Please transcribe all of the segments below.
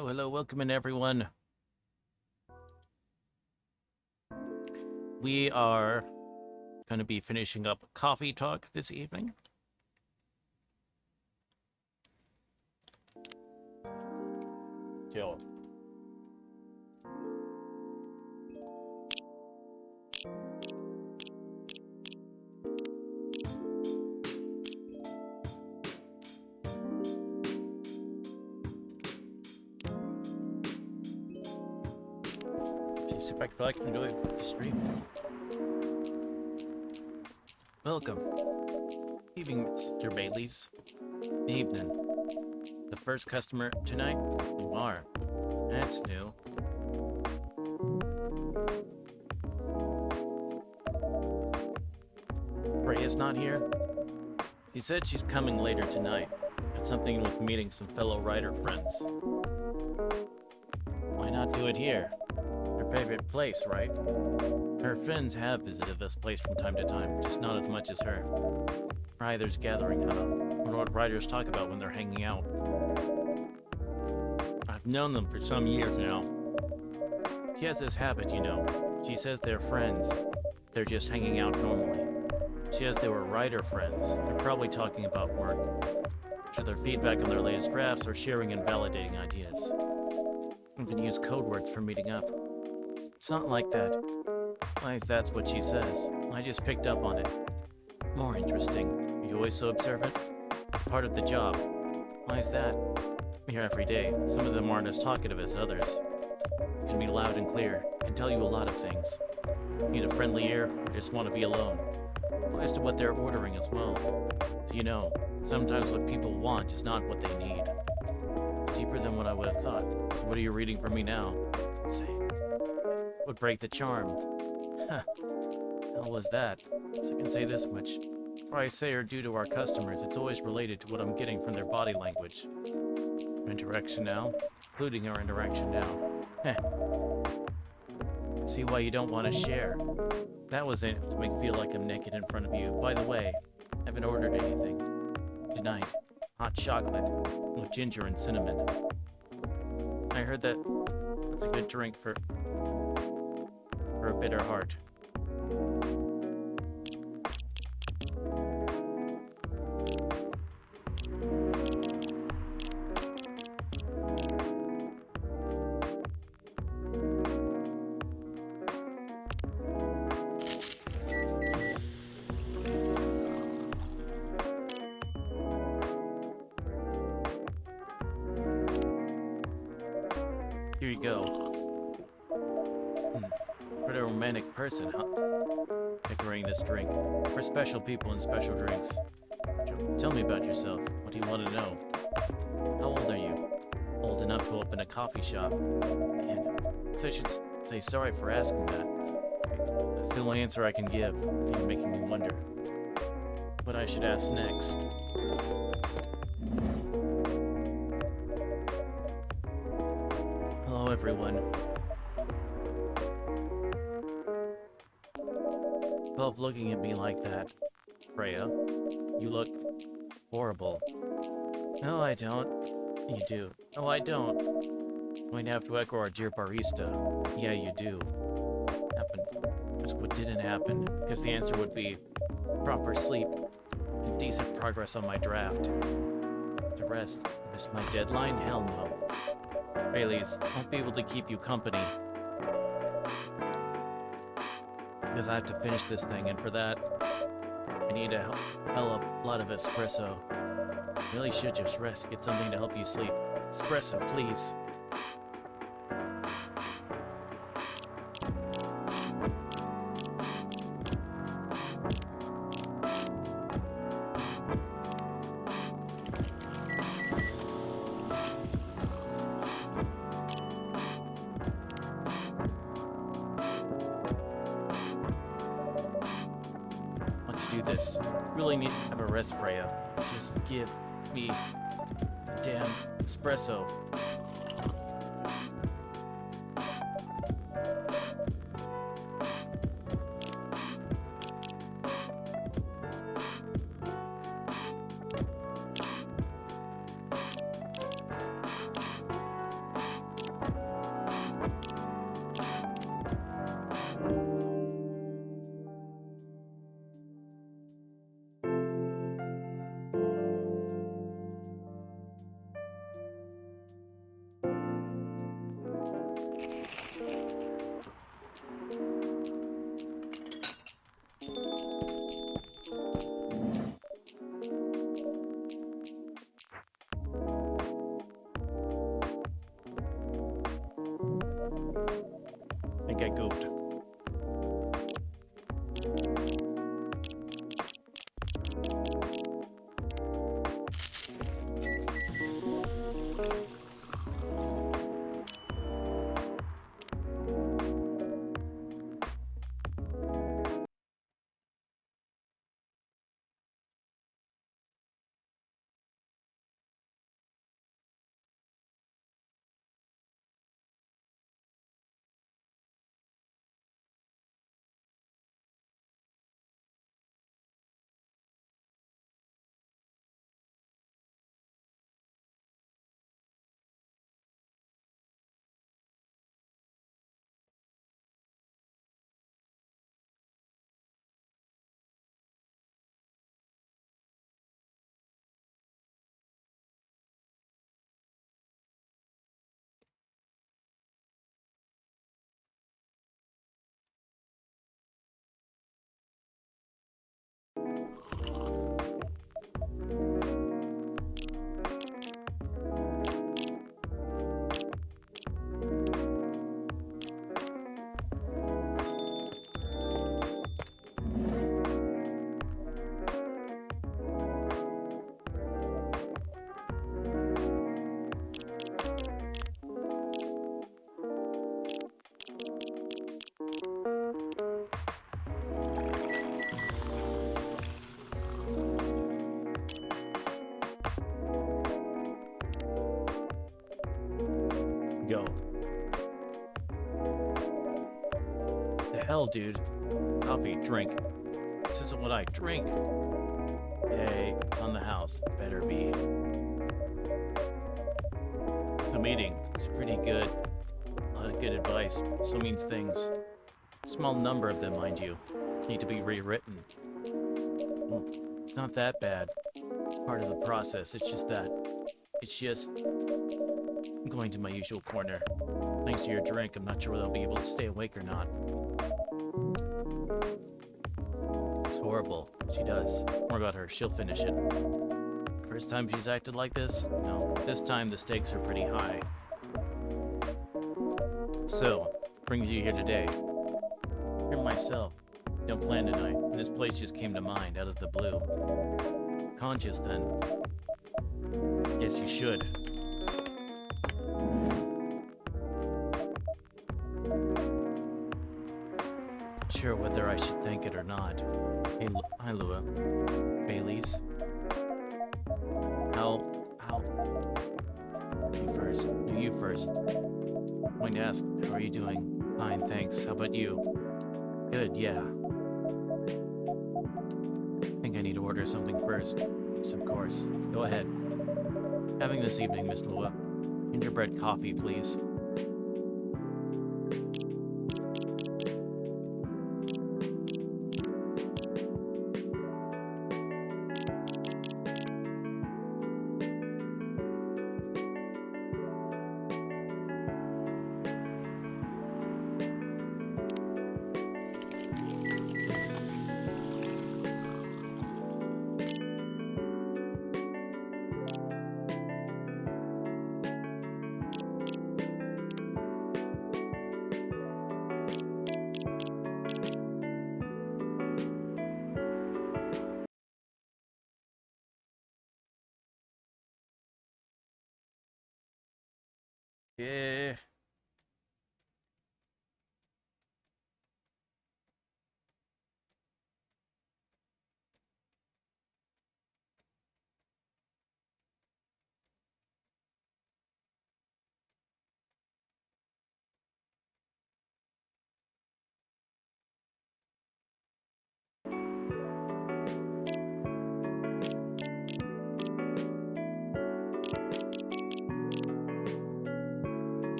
Oh, hello, welcome in everyone. We are going to be finishing up coffee talk this evening. Chill. Sit back, relax, and enjoy the stream. Welcome. Evening, Mr. Bailey's. Evening. The first customer tonight? You are. That's new. Freya's not here? She said she's coming later tonight. Got something with meeting some fellow writer friends. Why not do it here? Her favorite place, right? Her friends have visited this place from time to time, just not as much as her. Writers gathering, I wonder what writers talk about when they're hanging out. I've known them for some years now. She has this habit, you know. She says they're friends. They're just hanging out normally. She says they were writer friends. They're probably talking about work. Share their feedback on their latest drafts or sharing and validating ideas. Even use code words for meeting up. It's not like that. Why is that's what she says? I just picked up on it. More interesting. Are you always so observant? It's part of the job. Why is that? I'm here every day. Some of them aren't as talkative as others. Can be loud and clear. Can tell you a lot of things. Need a friendly ear or just want to be alone. Applies to what they're ordering as well. As you know, sometimes what people want is not what they need. Deeper than what I would have thought. So what are you reading for me now? Let's see. Would break the charm. Huh. Hell was that? So I can say this much. What I say are due to our customers, it's always related to what I'm getting from their body language. Our interaction now, including our interaction now. Heh. See why you don't want to share. That was it, to make me feel like I'm naked in front of you. By the way, I haven't ordered anything. Tonight, hot chocolate with ginger and cinnamon. I heard that's a good drink for a bitter heart. Here you go. Pretty romantic person, huh? Decorating this drink. For special people and special drinks. Tell me about yourself. What do you want to know? How old are you? Old enough to open a coffee shop. And so I should say sorry for asking that. That's the only answer I can give. You're making me wonder what I should ask next. Hello, everyone. Stop looking at me like that. Freya, you look horrible. No, I don't. You do. No, I don't. Going to have to echo our dear barista. Yeah, you do. Happened. That's what didn't happen, because the answer would be proper sleep and decent progress on my draft. The rest, miss my deadline? Hell no. Bailey's won't be able to keep you company. Because I have to finish this thing, and for that, I need a hell of a lot of espresso. Really should just rest, get something to help you sleep. Espresso, please. This. Really need to have a rest, Freya. Just give me damn espresso. think I goofed. Go. The hell, dude? Coffee, drink. This isn't what I drink. Hey, it's on the house. Better be. The meeting was pretty good. A lot of good advice. So means things. Small number of them, mind you, need to be rewritten. Well, it's not that bad. It's part of the process. It's just I'm going to my usual corner. Thanks to your drink, I'm not sure whether I'll be able to stay awake or not. It's horrible. She does. More about her. She'll finish it. First time she's acted like this? No. This time the stakes are pretty high. So, brings you here today? Here myself. Don't plan tonight. And this place just came to mind out of the blue. Conscious then. Guess you should. Sure whether I should thank it or not. Hey, hi, Lua. Bailey's. How? You first. No, you first. I'm going to ask, how are you doing? Fine, thanks. How about you? Good, yeah. I think I need to order something first. Yes, of course. Go ahead. Having this evening, Miss Lua. Gingerbread coffee, please. Yeah.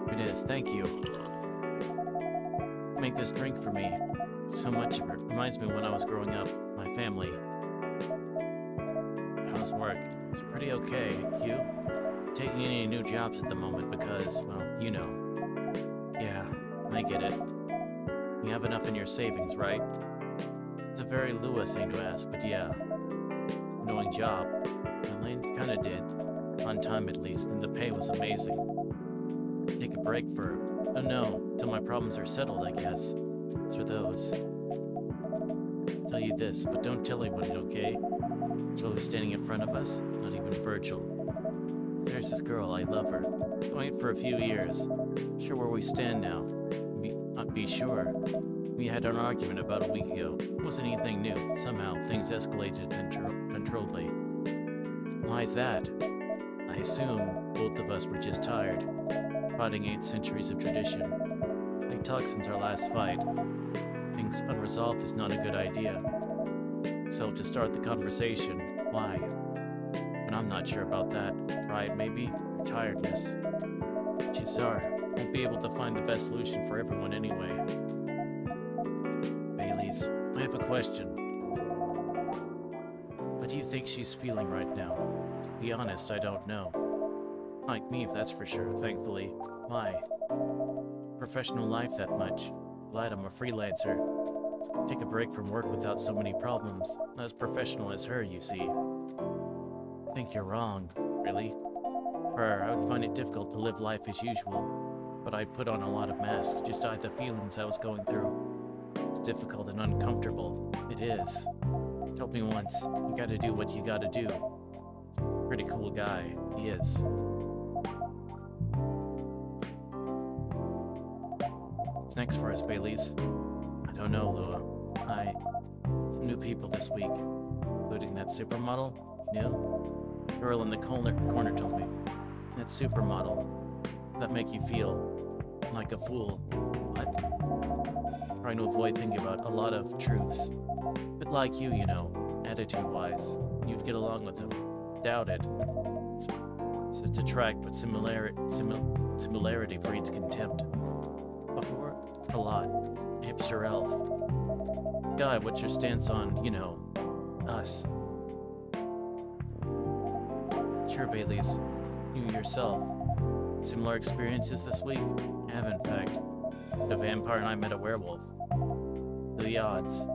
It is, thank you. Make this drink for me. So much of it reminds me when I was growing up, my family. How's work? It's pretty okay. You? Taking any new jobs at the moment because, well, you know. Yeah, I get it. You have enough in your savings, right? It's a very Lua thing to ask, but yeah. annoying job. I kinda did. On time at least, and the pay was amazing. Take a break for, oh no, till my problems are settled, I guess. As for those. I'll tell you this, but don't tell anyone, okay? So who's standing in front of us? Not even Virgil. There's this girl, I love her. Going for a few years. Sure where we stand now. Be sure. We had an argument about a week ago. It wasn't anything new. Somehow, things escalated uncontrollably. Why's that? I assume both of us were just tired. Fighting 8 centuries of tradition. We talked since our last fight. Things unresolved is not a good idea. So to start the conversation, why? And I'm not sure about that. Pride, maybe? Or tiredness. Chances are, won't be able to find the best solution for everyone anyway. Baileys, I have a question. What do you think she's feeling right now? To be honest, I don't know. Like me, if that's for sure, thankfully. Why? Professional life that much. Glad I'm a freelancer. Take a break from work without so many problems. Not as professional as her, you see. I think you're wrong, really. For her, I would find it difficult to live life as usual, but I'd put on a lot of masks just to hide the feelings I was going through. It's difficult and uncomfortable. It is. Told me once, you gotta do what you gotta do. Pretty cool guy, he is. What's next for us, Baileys? I don't know, Lua. Some new people this week, including that supermodel. You knew? The girl in the corner told me. That supermodel. Does that make you feel like a fool? What? Trying to avoid thinking about a lot of truths. But like you know, attitude-wise, you'd get along with him. Doubt it. It's attract, but similarity breeds contempt. Before, a lot. Hipster elf. Guy, what's your stance on, us? Sure, Baileys. You yourself. Similar experiences this week? Have, in fact. A vampire and I met a werewolf. The odds.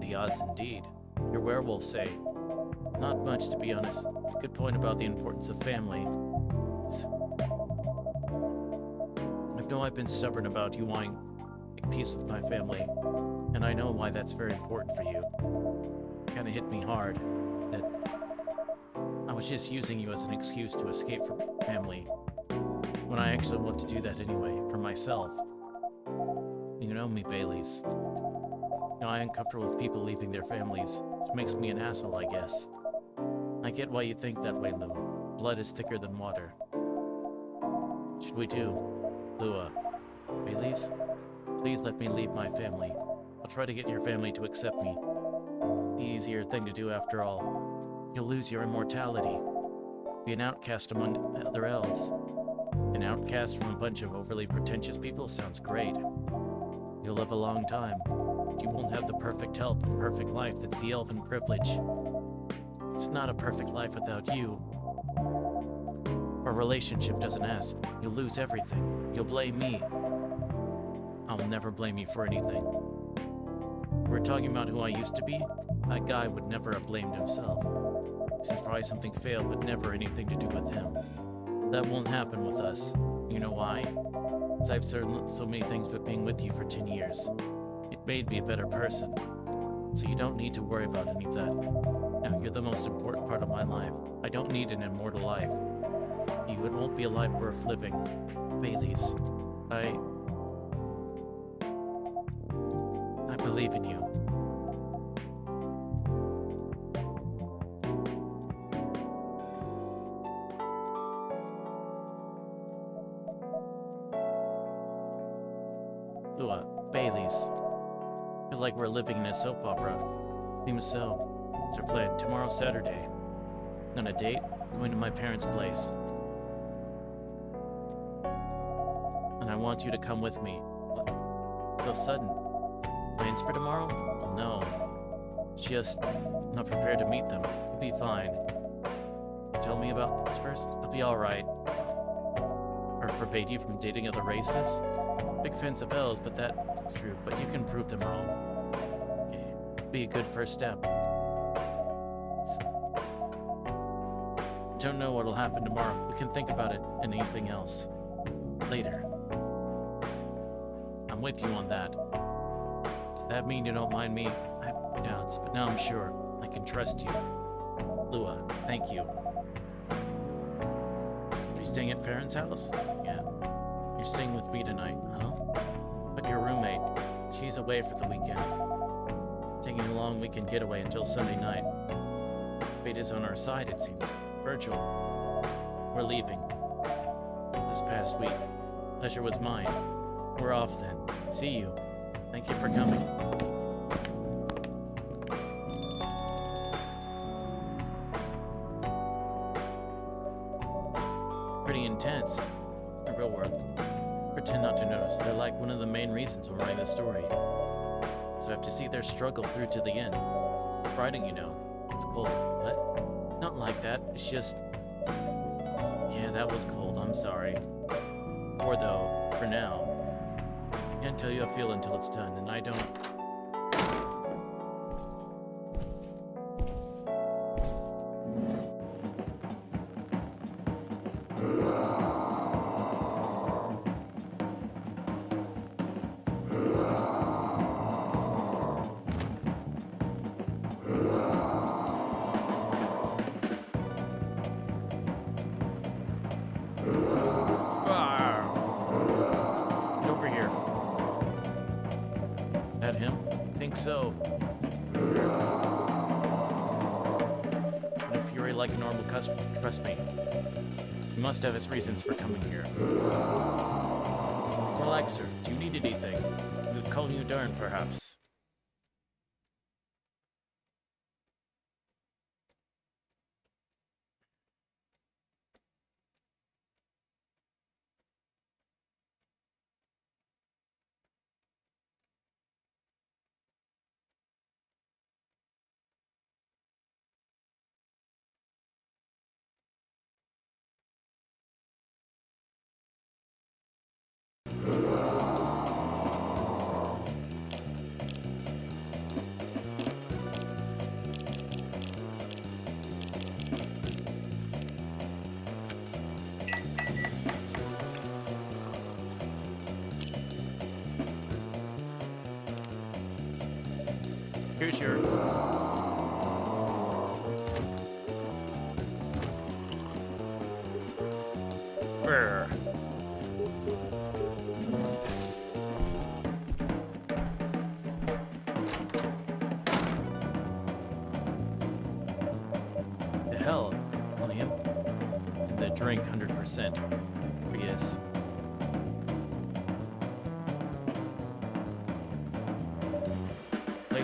The odds indeed. Your werewolves say. Not much, to be honest. Good point about the importance of family. I know I've been stubborn about you wanting to make peace with my family, and I know why that's very important for you. Kinda hit me hard that I was just using you as an excuse to escape from family, when I actually want to do that anyway, for myself. You know me, Baileys. I am comfortable with people leaving their families, which makes me an asshole, I guess. I get why you think that way, Lua. Blood is thicker than water. What should we do? Lua. Baileys? Please let me leave my family. I'll try to get your family to accept me. The easier thing to do after all. You'll lose your immortality. Be an outcast among other elves. An outcast from a bunch of overly pretentious people sounds great. You'll live a long time. You won't have the perfect health and perfect life that's the elven privilege. It's not a perfect life without you. Our relationship doesn't ask. You'll lose everything. You'll blame me. I'll never blame you for anything. We're talking about who I used to be. That guy would never have blamed himself. Since probably something failed, but never anything to do with him. That won't happen with us. You know why? Because I've learned so many things with being with you for 10 years. It made me a better person. So you don't need to worry about any of that. Now, you're the most important part of my life. I don't need an immortal life. It won't be a life worth living. Baileys, I believe in you. Lua, Baileys. I feel like we're living in a soap opera. Seems so. It's our plan. Tomorrow's Saturday. On a date, going to my parents' place. And I want you to come with me. What? So sudden. Plans for tomorrow? Well, no. Just not prepared to meet them. You'll be fine. Tell me about this first. It'll be alright. Or forbade you from dating other races? Big fans of elves, but that's true. But you can prove them wrong. Okay. Be a good first step. don't know what'll happen tomorrow. We can think about it and anything else later. I'm with you on that. Does that mean you don't mind me? I have doubts, but now I'm sure I can trust you. Lua, thank you. Are you staying at Farron's house? Yeah. You're staying with me tonight, huh? But your roommate, she's away for the weekend. Taking a long weekend getaway until Sunday night. Fate is on our side, it seems. Virgil, we're leaving. This past week. Pleasure was mine. We're off then. See you. Thank you for coming. Pretty intense. The real world. Pretend not to notice. They're like one of the main reasons I'm writing the story. So I have to see their struggle through to the end. Writing, you know, it's cold. But it's not like that. It's just... Yeah, that was cold. I'm sorry. Or though, for now. Can't tell you how I feel until it's done, and I don't... So, no fury like a normal customer, trust me. He must have his reasons for coming here. Relax, sir. Do you need anything? We could call you Darn, perhaps. Here's your... Brr. The hell? Only him? The drink 100%. Here he is.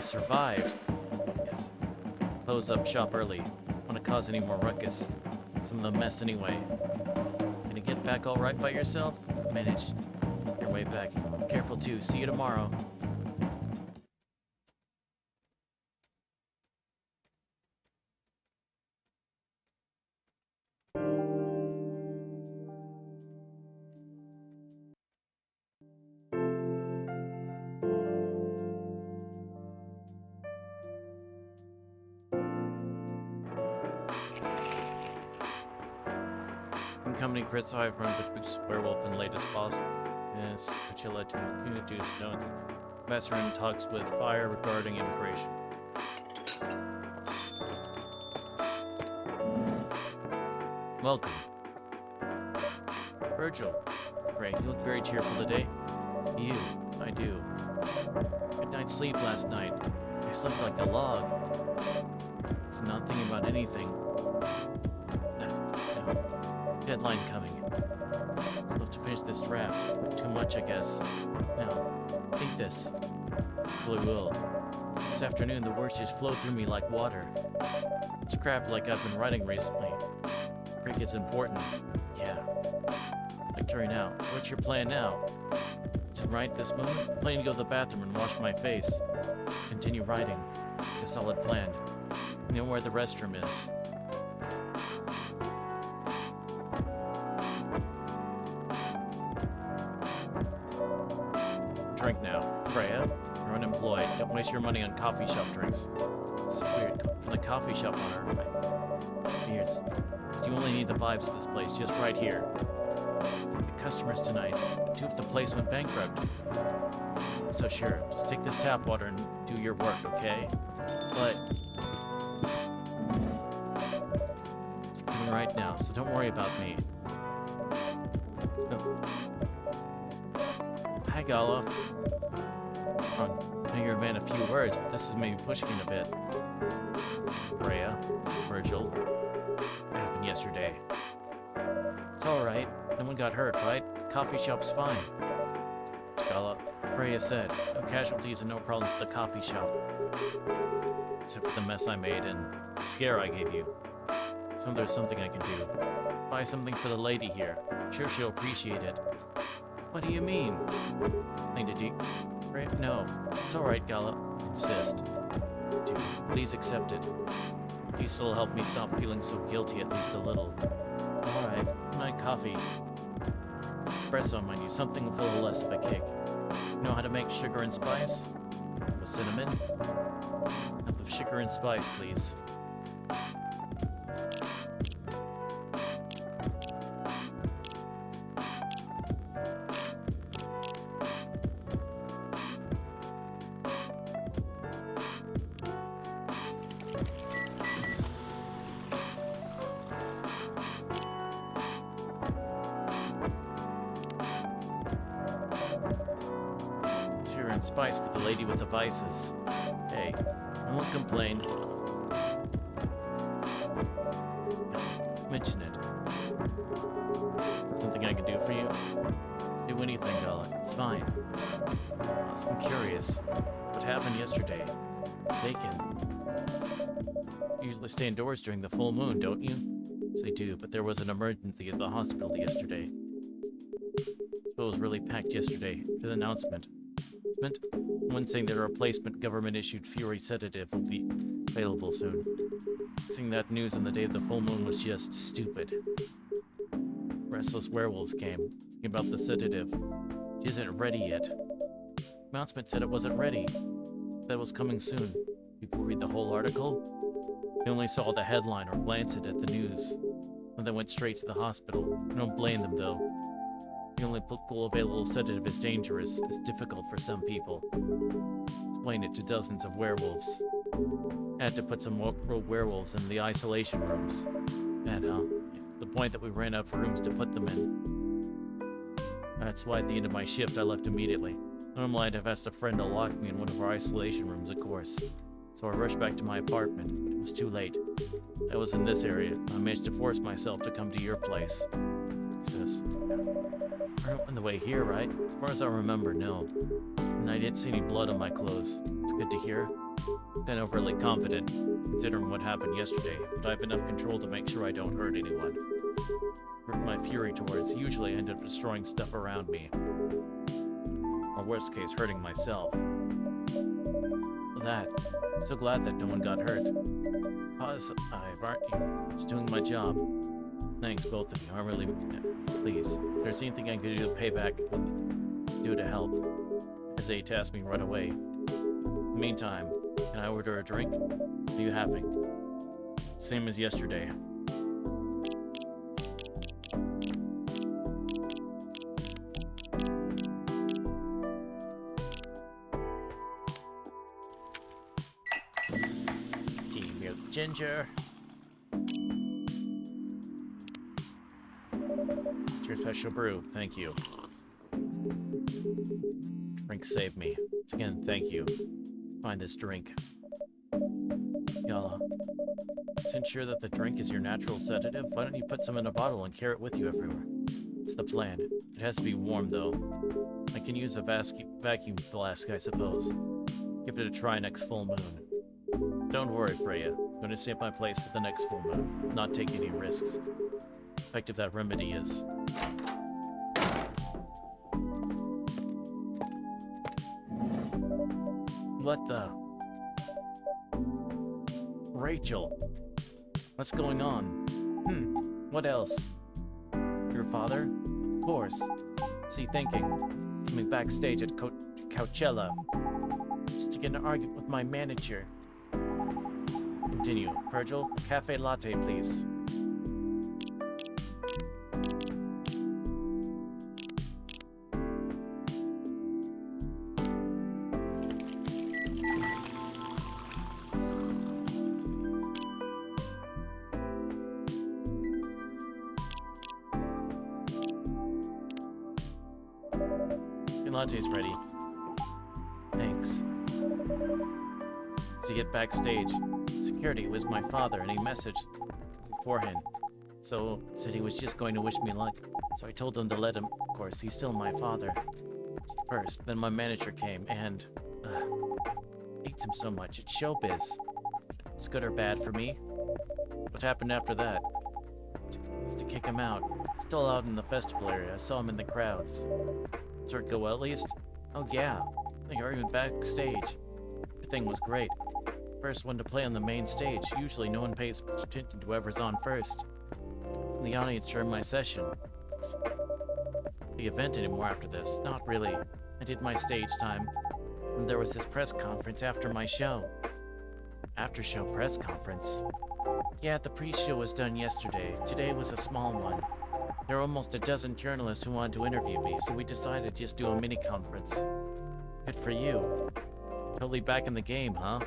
Survived. Yes. Close up shop early. Want to cause any more ruckus. Some of the mess anyway. Gonna get back all right by yourself? Manage your way back. Careful too. See you tomorrow. Company Chris I've run between Werewolf and latest boss. Yes, Coachella to do notes. Master in talks with Fire regarding immigration. Welcome. Virgil. Great, you look very cheerful today. You, I do. Good night's sleep last night. I slept like a log. It's not thinking about anything. Deadline coming. Still have to finish this draft. Too much, I guess. Now, think this. Really will. This afternoon, the words just flow through me like water. It's crap like I've been writing recently. Break is important. Yeah. Like turning out. So what's your plan now? To write this moment? Plan to go to the bathroom and wash my face. Continue writing. A solid plan. You know where the restroom is. Drink now. Freya, you're unemployed. Don't waste your money on coffee shop drinks. It's weird. From the coffee shop owner. Here's. You only need the vibes of this place, just right here. The customers tonight. 2 if the place went bankrupt. So sure, just take this tap water and do your work, okay? But you're coming right now, so don't worry about me. Oh. Hi, Gala. I know you're a man of few words, but this is maybe pushing it a bit. Freya, Virgil, what happened yesterday? It's alright. No one got hurt, right? The coffee shop's fine. Gala, Freya said, no casualties and no problems at the coffee shop. Except for the mess I made and the scare I gave you. So there's something I can do. Buy something for the lady here. I'm sure she'll appreciate it. What do you mean? No, it's alright, Gala. Insist. Dude, please accept it. Please it'll help me stop feeling so guilty at least a little. Alright, night coffee. Espresso, mind you, something with a little less of a kick. You know how to make sugar and spice? With cinnamon? A cup of sugar and spice, please. And spice for the lady with the vices. Hey, I won't complain. Mention it. Something I can do for you? Do anything, Bella. It's fine. I'm curious. What happened yesterday? Bacon. You usually stay indoors during the full moon, don't you? Yes, I do, but there was an emergency at the hospital yesterday. It was really packed yesterday for the announcement. One saying that a replacement government-issued Fury sedative will be available soon. Seeing that news on the day of the full moon was just stupid. Restless werewolves came, thinking about the sedative, which isn't ready yet. The announcement said it wasn't ready. That it was coming soon. People read the whole article. They only saw the headline or glanced at the news, and then went straight to the hospital. I don't blame them, though. The only available sedative is dangerous. It's difficult for some people. Explain it to dozens of werewolves. I had to put some werewolves in the isolation rooms. And, the point that we ran out of rooms to put them in. That's why at the end of my shift I left immediately. Normally I'd have asked a friend to lock me in one of our isolation rooms, of course. So I rushed back to my apartment, but it was too late. I was in this area. I managed to force myself to come to your place. Sis. On the way here, right? As far as I remember, no. And I didn't see any blood on my clothes. It's good to hear. I'm overly confident, considering what happened yesterday, but I have enough control to make sure I don't hurt anyone. Hurt my fury towards, usually I end up destroying stuff around me. Or worst case, hurting myself. That. I'm so glad that no one got hurt. Positive, aren't you? Just doing my job. Thanks, both of you. I'm really... Please, if there's anything I can do to pay back, do to help. Hesitate to ask me right away. In the meantime, can I order a drink? What are you having? Same as yesterday. Tea milk ginger. Your special brew, thank you. Drink saved me. Once again, thank you. Find this drink. Yala. To ensure that the drink is your natural sedative, why don't you put some in a bottle and carry it with you everywhere? It's the plan. It has to be warm, though. I can use a vacuum flask, I suppose. Give it a try next full moon. Don't worry, Freya. I'm going to stay at my place for the next full moon. Not take any risks. Effective that remedy is. What the? Rachel. What's going on? What else? Your father? Of course. What's he thinking? Coming backstage at Coachella. Just to to get in an argument with my manager. Continue. Virgil, cafe latte, please. Your latte's ready. Thanks. To get backstage, security was my father, and he messaged beforehand. So, said he was just going to wish me luck. So I told him to let him. Of course, he's still my father. First, then my manager came, and hates him so much. It's showbiz. It's good or bad for me. What happened after that? It's to kick him out. Still out in the festival area. I saw him in the crowds. Did it go well at least? Oh yeah. They are even backstage. Everything was great. First one to play on the main stage. Usually no one pays much attention to whoever's on first. The audience during my session. The event anymore after this. Not really. I did my stage time. And there was this press conference after my show. After show press conference? Yeah, the pre-show was done yesterday. Today was a small one. There were almost a dozen journalists who wanted to interview me, so we decided to just do a mini-conference. Good for you. Totally back in the game, huh?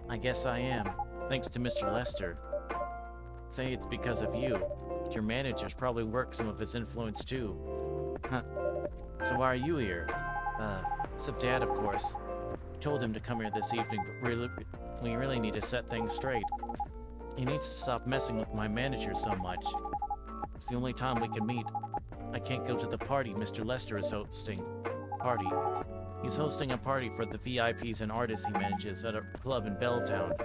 I guess I am. Thanks to Mr. Lester. Say it's because of you. But your managers probably work some of his influence too. Huh. So why are you here? Of Dad, of course. I told him to come here this evening, but we really need to set things straight. He needs to stop messing with my manager so much. It's the only time we can meet. I can't go to the party Mr. Lester is hosting. Party. He's hosting a party for the VIPs and artists he manages at a club in Belltown.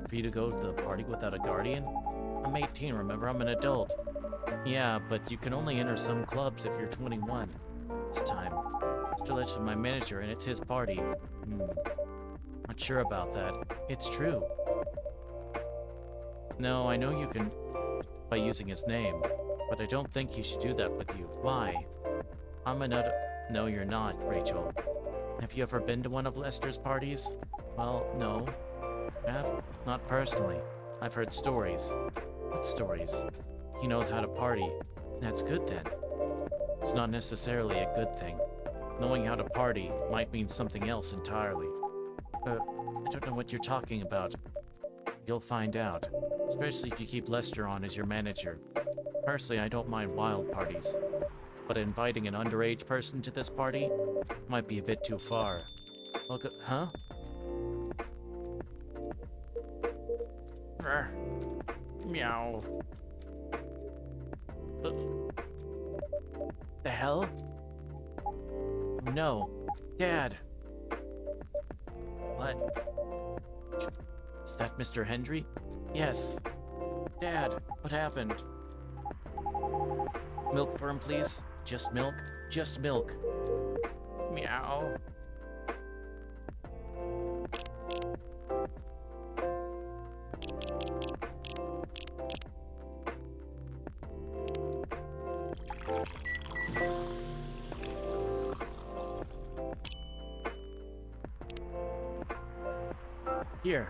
For you to go to the party without a guardian? I'm 18, remember? I'm an adult. Yeah, but you can only enter some clubs if you're 21. It's time. Mr. Lester is my manager, and it's his party. Not sure about that. It's true. No, I know you can by using his name, but I don't think he should do that with you. Why? I'm another... No, you're not, Rachel. Have you ever been to one of Lester's parties? Well, no. Have? Not personally. I've heard stories. What stories? He knows how to party. That's good then. It's not necessarily a good thing. Knowing how to party might mean something else entirely. I don't know what you're talking about. You'll find out. Especially if you keep Lester on as your manager. Personally, I don't mind wild parties. But inviting an underage person to this party might be a bit too far. Huh? Meow. The hell? No. Dad! What? Is that Mr. Hendry? Yes. Dad, what happened? Milk for him, please? Just milk? Just milk. Meow. Here.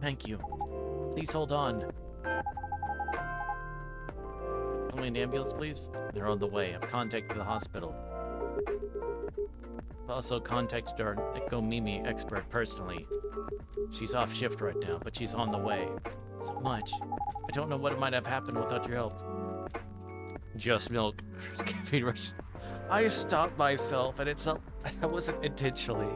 Thank you. Please hold on. Only an ambulance, please? They're on the way. I've contacted the hospital. I've also contacted our Mimi expert personally. She's off shift right now, but she's on the way. So much. I don't know what might have happened without your help. Just milk. I stopped myself, and it's up. I wasn't intentionally.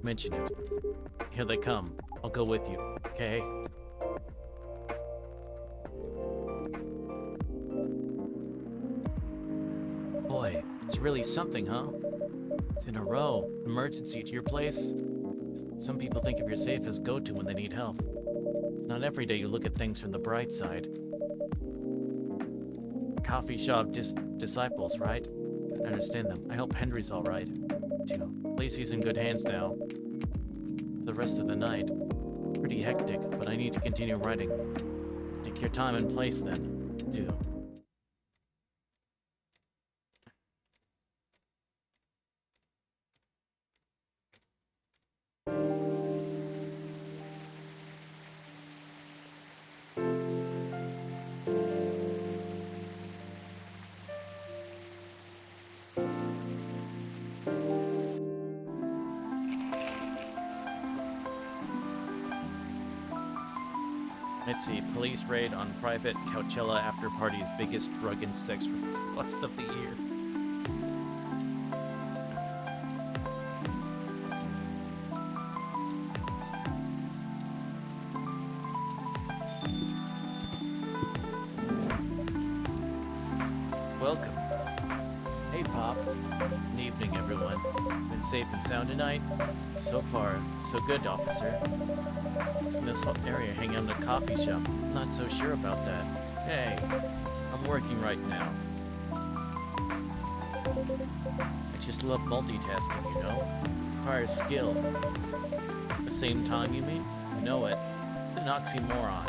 Mention it. Here they come. I'll go with you, okay? Boy, it's really something, huh? It's in a row. Emergency to your place. Some people think of your safe as go-to when they need help. It's not every day you look at things from the bright side. Coffee shop disciples, right? I understand them. I hope Henry's all right, too. Lacey's in good hands now. For the rest of the night. pretty hectic, but I need to continue writing. Take your time and place then. Do. Let's see, police raid on private Coachella after party's biggest drug and sex bust of the year. Welcome. Hey, Pop. Good evening, everyone. Been safe and sound tonight? So far, so good, officer. In this area hanging out in a coffee shop. Not so sure about that. Hey, I'm working right now. I just love multitasking, you know? Requires skill. At the same time, you mean? You know it. It's an oxymoron.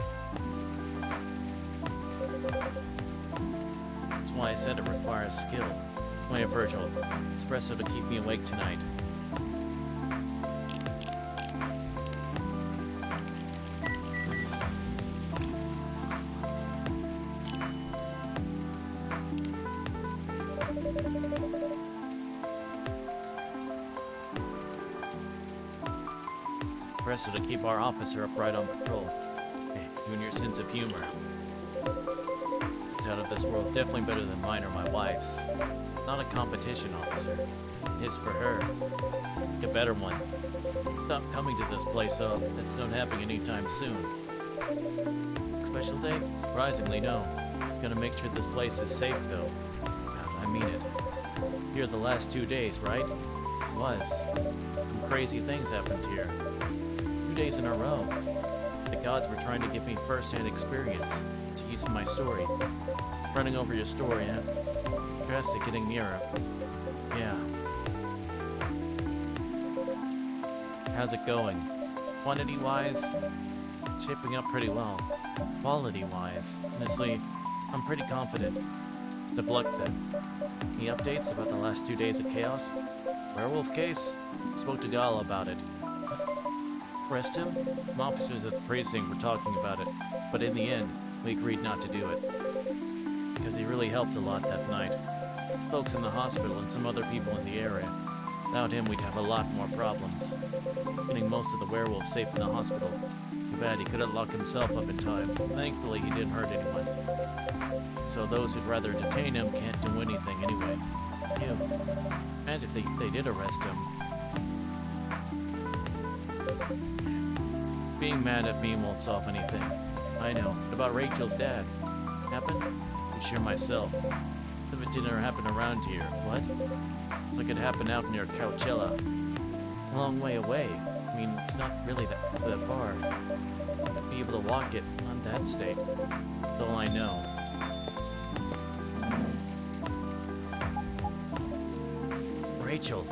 That's why I said it requires skill. Wait, Virgil. Espresso to keep me awake tonight. Espresso to keep our officer upright on patrol. Hey, you and your sense of humor. It's out of this world, definitely better than mine or my wife's. It's not a competition, officer. It is for her. A better one. Stop coming to this place, that's not happening anytime soon. Special day? Surprisingly, no. Gonna make sure this place is safe, though. God, I mean it. Here the last 2 days, right? It was. Some crazy things happened here. 2 days in a row. The gods were trying to give me first-hand experience to use in my story. Running over your story, and drastic getting nearer. Yeah. How's it going? Quantity-wise, it's shaping up pretty well. Quality-wise, honestly, I'm pretty confident. It's the luck then. Any updates about the last 2 days of chaos? Werewolf case? Spoke to Gala about it. Arrest him? Some officers at the precinct were talking about it, but in the end, we agreed not to do it. Because he really helped a lot that night. Folks in the hospital and some other people in the area. Without him, we'd have a lot more problems. Getting most of the werewolves safe in the hospital. Too bad he couldn't lock himself up in time. Thankfully, he didn't hurt anyone. So those who'd rather detain him can't do anything anyway. Ew. And if they did arrest him... Being mad at me won't solve anything. I know. What about Rachel's dad? Happened? I'm sure myself. If it didn't happen around here. What? It's like it happened out near Coachella. A long way away. I mean, it's not really that far. I'd be able to walk it on that state. That's all I know. Rachel.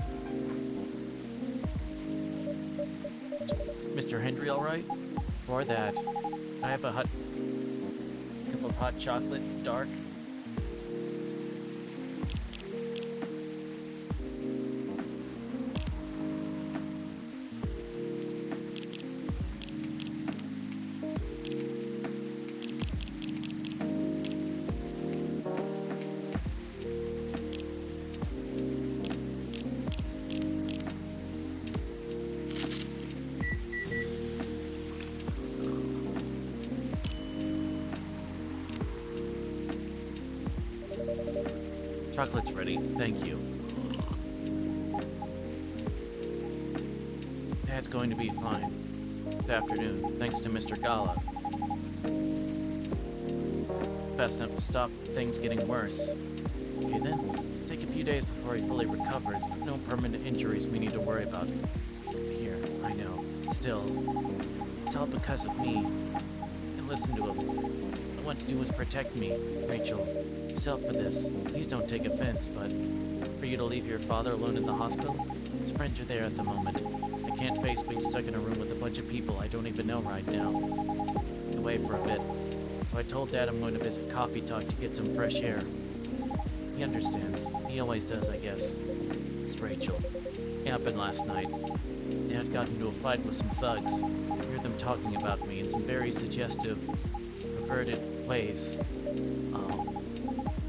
Is Mr. Hendry alright? Or that. I have a cup of hot chocolate, dark. Chocolate's ready, thank you. Dad's going to be fine. This afternoon, thanks to Mr. Gala. Fast enough to stop things getting worse. Okay then, take a few days before he fully recovers, but no permanent injuries we need to worry about. Here, I know. Still, it's all because of me. And listen to him. All I want to do is protect me, Rachel. Yourself for this. Please don't take offense, but for you to leave your father alone in the hospital, his friends are there at the moment. I can't face being stuck in a room with a bunch of people I don't even know right now. Away for a bit. So I told Dad I'm going to visit Coffee Talk to get some fresh air. He understands. He always does, I guess. It's Rachel. It happened last night. Dad got into a fight with some thugs. I hear them talking about me in some very suggestive, perverted ways.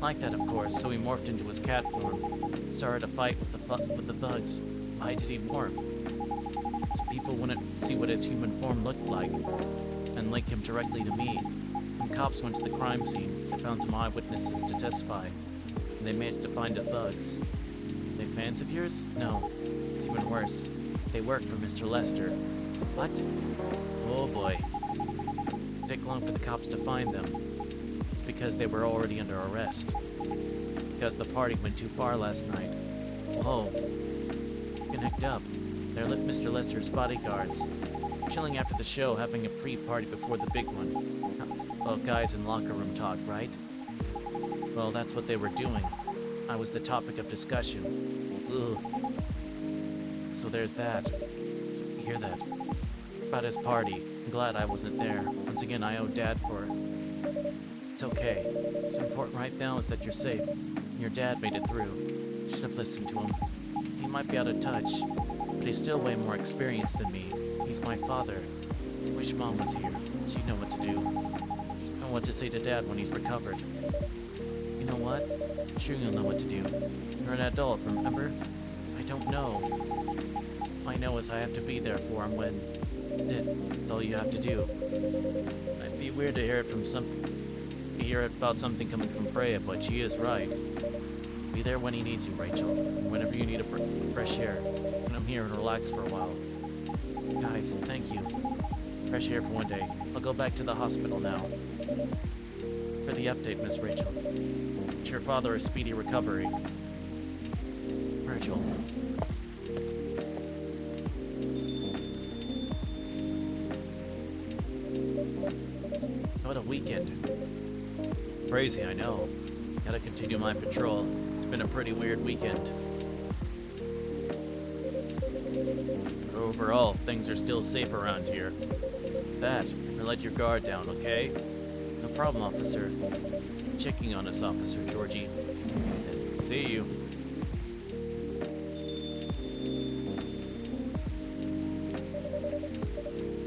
Like that, of course, so he morphed into his cat form. Started a fight with the thugs. Why did he morph? So people wouldn't see what his human form looked like, and link him directly to me. When cops went to the crime scene, they found some eyewitnesses to testify, and they managed to find the thugs. They fans of yours? No. It's even worse. They work for Mr. Lester. What? Oh boy. It take long for the cops to find them. It's because they were already under arrest. Because the party went too far last night. Whoa. Connect up. They're Mr. Lester's bodyguards. Chilling after the show, having a pre-party before the big one. Well, guys in locker room talk, right? Well, that's what they were doing. I was the topic of discussion. Ugh. So there's that. You hear that? About his party. I'm glad I wasn't there. Once again, I owe Dad for it. It's okay. What's important right now is that you're safe. Your dad made it through. Should have listened to him. He might be out of touch, but he's still way more experienced than me. He's my father. I wish Mom was here. She'd know what to do. She'd know what to say to Dad when he's recovered. You know what? I'm sure you'll know what to do. You're an adult, remember? I don't know. All I know is I have to be there for him when... That's it. That's all you have to do. It'd be weird to hear about something coming from Freya, but she is right. Be there when he needs you, Rachel. And whenever you need a fresh air. And I'm here and relax for a while. Guys, thank you. Fresh air for one day. I'll go back to the hospital now. For the update, Miss Rachel. Wish your father a speedy recovery. Rachel. What a weekend. Crazy, I know. Gotta continue my patrol. It's been a pretty weird weekend. But overall, things are still safe around here. That, or let your guard down, okay? No problem, officer. Checking on us, Officer Georgie. See you.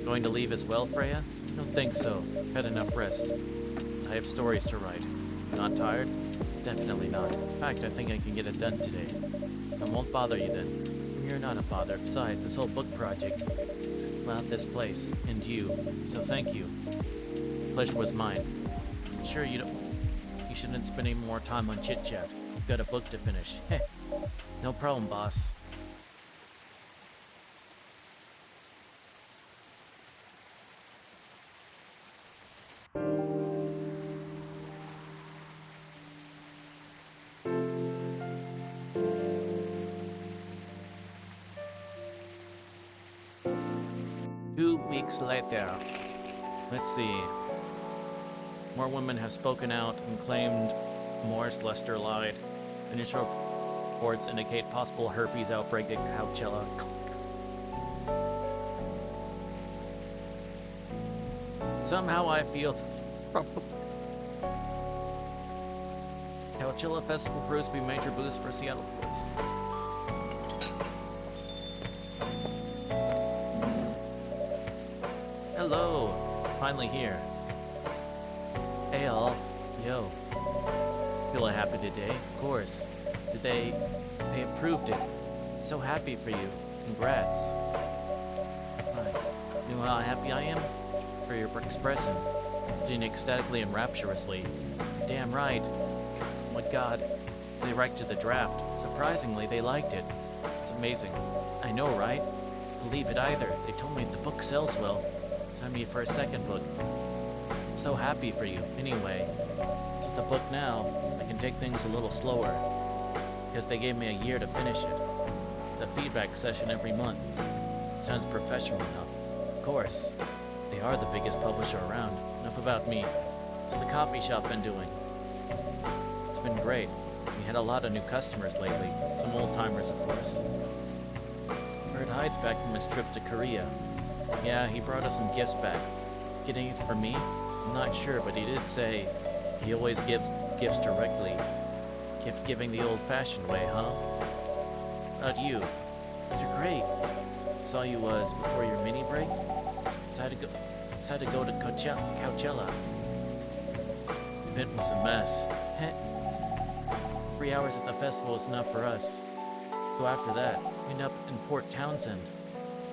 Going to leave as well, Freya? Don't think so. Had enough rest. I have stories to write. Not tired? Definitely not. In fact, I think I can get it done today. I won't bother you then. You're not a bother. Besides, this whole book project is about this place and you. So thank you. The pleasure was mine. Sure, you shouldn't spend any more time on chit-chat. You've got a book to finish. Heh. No problem, boss. Later. Let's see. More women have spoken out and claimed Morris Lester lied. Initial reports indicate possible herpes outbreak at Coachella. Somehow I feel Coachella Festival proves to be a major boost for Seattle boys. Hello, finally here. Hey all, yo. Feeling happy today? Of course. They approved it. So happy for you. Congrats. You know how happy I am? For your expressing. Doing ecstatically and rapturously. Damn right. Oh my god. They liked to the draft. Surprisingly, they liked it. It's amazing. I know, right? Believe it either. They told me the book sells well. Send me for a second book. I'm so happy for you. Anyway, with the book now, I can take things a little slower. Because they gave me a year to finish it. The feedback session every month. Sounds professional enough. Of course. They are the biggest publisher around. Enough about me. What's the coffee shop been doing? It's been great. We had a lot of new customers lately. Some old-timers, of course. Heard Hyde's back from his trip to Korea. Yeah, he brought us some gifts back. Getting it for me? I'm not sure, but he did say he always gives gifts directly. Gift giving the old-fashioned way, huh? About you? These are great. Saw you before your mini break. Decided to go to Coachella. The event was a mess. 3 hours at the festival is enough for us. Go after that. End up in Port Townsend.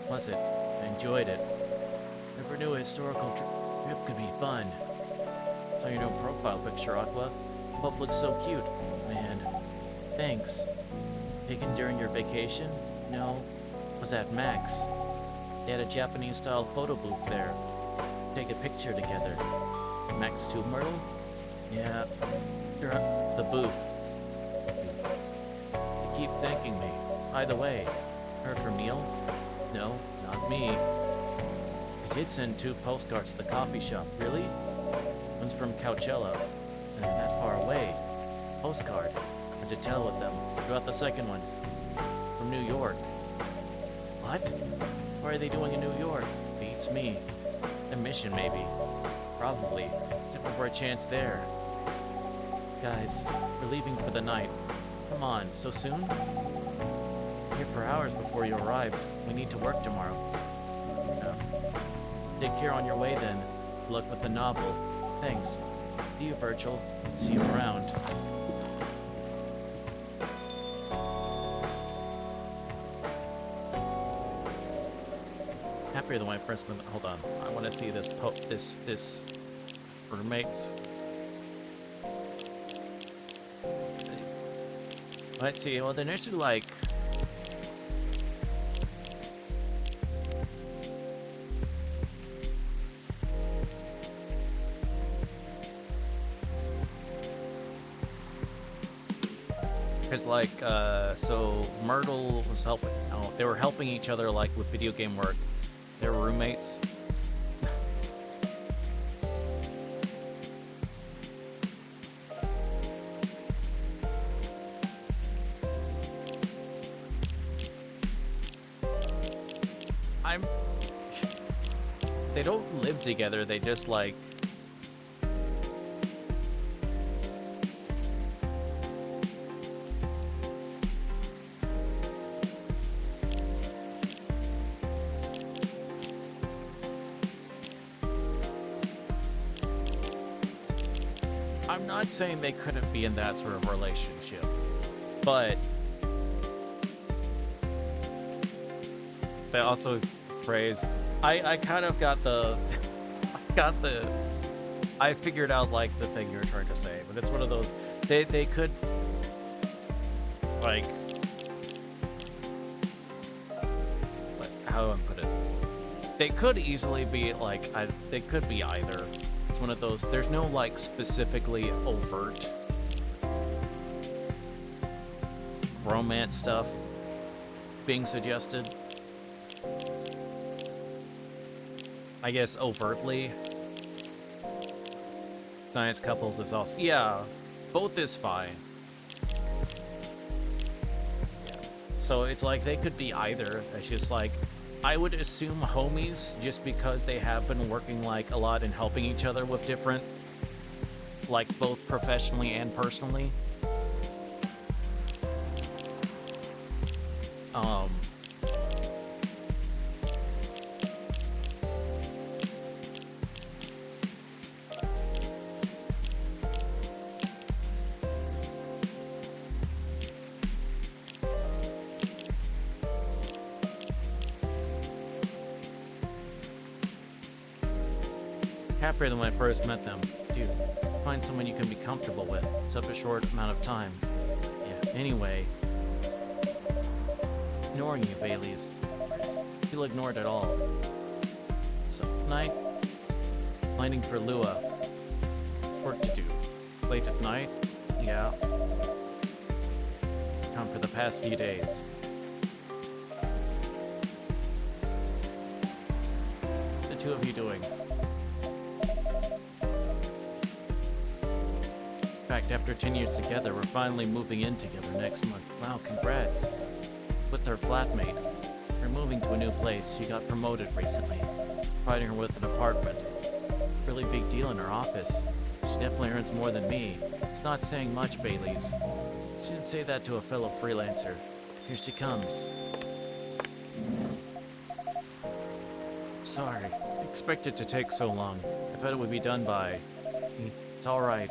Was it? I enjoyed it. Never knew a historical trip could be fun. Saw your new profile picture, Aqua. Both look so cute. Man, thanks. Taken during your vacation? No. Was at Max. They had a Japanese-style photo booth there. Take a picture together. Max to Myrtle? Yeah. You're at the booth. You keep thanking me. By the way, heard from Neil? No, not me. I did send 2 postcards to the coffee shop. Really? One's from Coachella. And that far away. Postcard. Hard to tell with them. What about the second one? From New York. What? What are they doing in New York? Beats me. A mission, maybe. Probably. Tipping for a chance there. Guys, we're leaving for the night. Come on, so soon? Here for hours before you arrived. We need to work tomorrow. No. Take care on your way then. Good luck with the novel. Thanks. See you, Virgil. See you around. Happier than my first one. Hold on. I want to see this this roommates. Let's see. Well, then there's like. Because like, so Myrtle was helping. Oh, they were helping each other like with video game work. They were roommates. They don't live together, they just like... I'm not saying they couldn't be in that sort of relationship, but they also praise. I kind of got the, I figured out like the thing you were trying to say, but it's one of those, they could, like, how do I put it? They could easily be like, they could be either. It's one of those, there's no like specifically overt romance stuff being suggested. I guess overtly. Science couples is also, yeah, both is fine. Yeah. So it's like they could be either. It's just like, I would assume homies just because they have been working like a lot and helping each other with different, like both professionally and personally. Happier than when I first met them. Dude, find someone you can be comfortable with. It's such a short amount of time. Yeah, anyway. Ignoring you, Bailey's. Feel ignored at all. So, night. Finding for Lua. Work to do. Late at night? Yeah. Come for the past few days. The two of you doing? In fact, after 10 years together, we're finally moving in together next month. Wow, congrats. With her flatmate. We're moving to a new place. She got promoted recently, providing her with an apartment. Really big deal in her office. She definitely earns more than me. It's not saying much, Bailey's. She didn't say that to a fellow freelancer. Here she comes. Sorry. I expected it to take so long. I thought it would be done by... It's alright.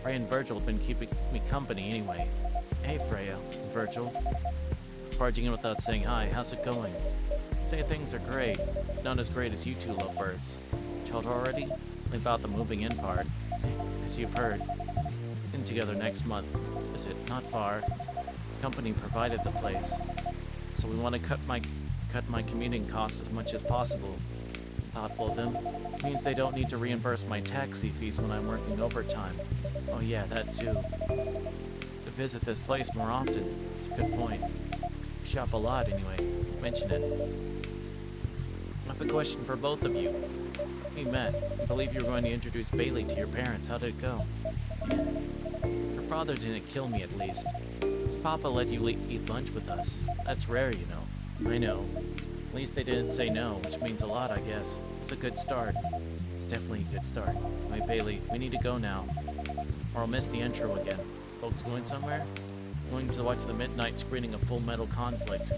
Freya and Virgil have been keeping me company anyway. Hey, Freya and Virgil. Barging in without saying hi, how's it going? Say things are great. Not as great as you two lovebirds. Chilled already? Only about the moving in part. As you've heard. In together next month. Is it? Not far. The company provided the place. So we want to cut my commuting costs as much as possible. It's thoughtful of them. It means they don't need to reimburse my taxi fees when I'm working overtime. Oh yeah, that too. To visit this place more often. It's a good point. We shop a lot anyway. Mention it. I have a question for both of you. We met. I believe you were going to introduce Bailey to your parents. How did it go? Her father didn't kill me, at least. His papa let you eat lunch with us. That's rare, you know. I know. At least they didn't say no, which means a lot, I guess. It's a good start. It's definitely a good start. Wait, Bailey, we need to go now. Or I'll miss the intro again. Folks going somewhere? Going to watch the midnight screening of Full Metal Conflict.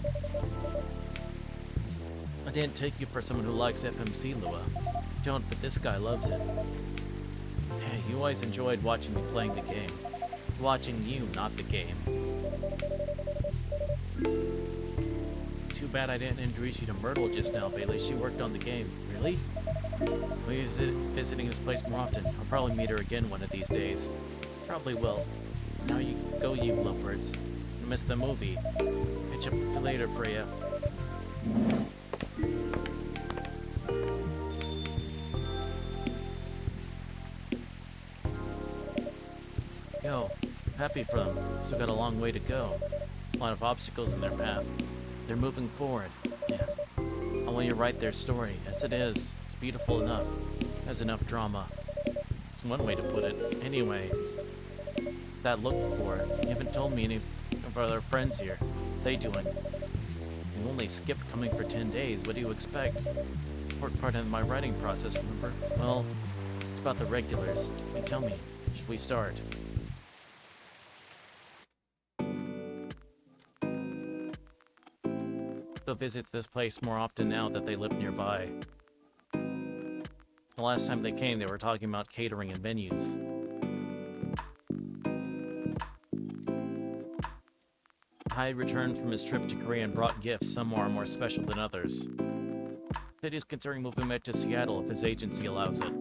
I didn't take you for someone who likes FMC, Lua. Don't, but this guy loves it. Hey, you always enjoyed watching me playing the game. Watching you, not the game. Too bad I didn't introduce you to Myrtle just now, Bailey. She worked on the game. Really? We'll be visiting this place more often. I'll probably meet her again one of these days. Probably will. Now you go, you lovebirds. You missed the movie. Catch up with you later, Freya. Yo, happy for them. Still got a long way to go. A lot of obstacles in their path. They're moving forward. Yeah. I want you to write their story. As it is. It's beautiful enough. Has enough drama. It's one way to put it. Anyway. That look for. You haven't told me any of our other friends here. What they doing? You only skipped coming for 10 days. What do you expect? Important part of my writing process, remember? Well, it's about the regulars. Hey, tell me. Should we start? They'll visit this place more often now that they live nearby. The last time they came, they were talking about catering and venues. Hyde returned from his trip to Korea and brought gifts. Some are more special than others. Said he's considering moving back to Seattle if his agency allows it.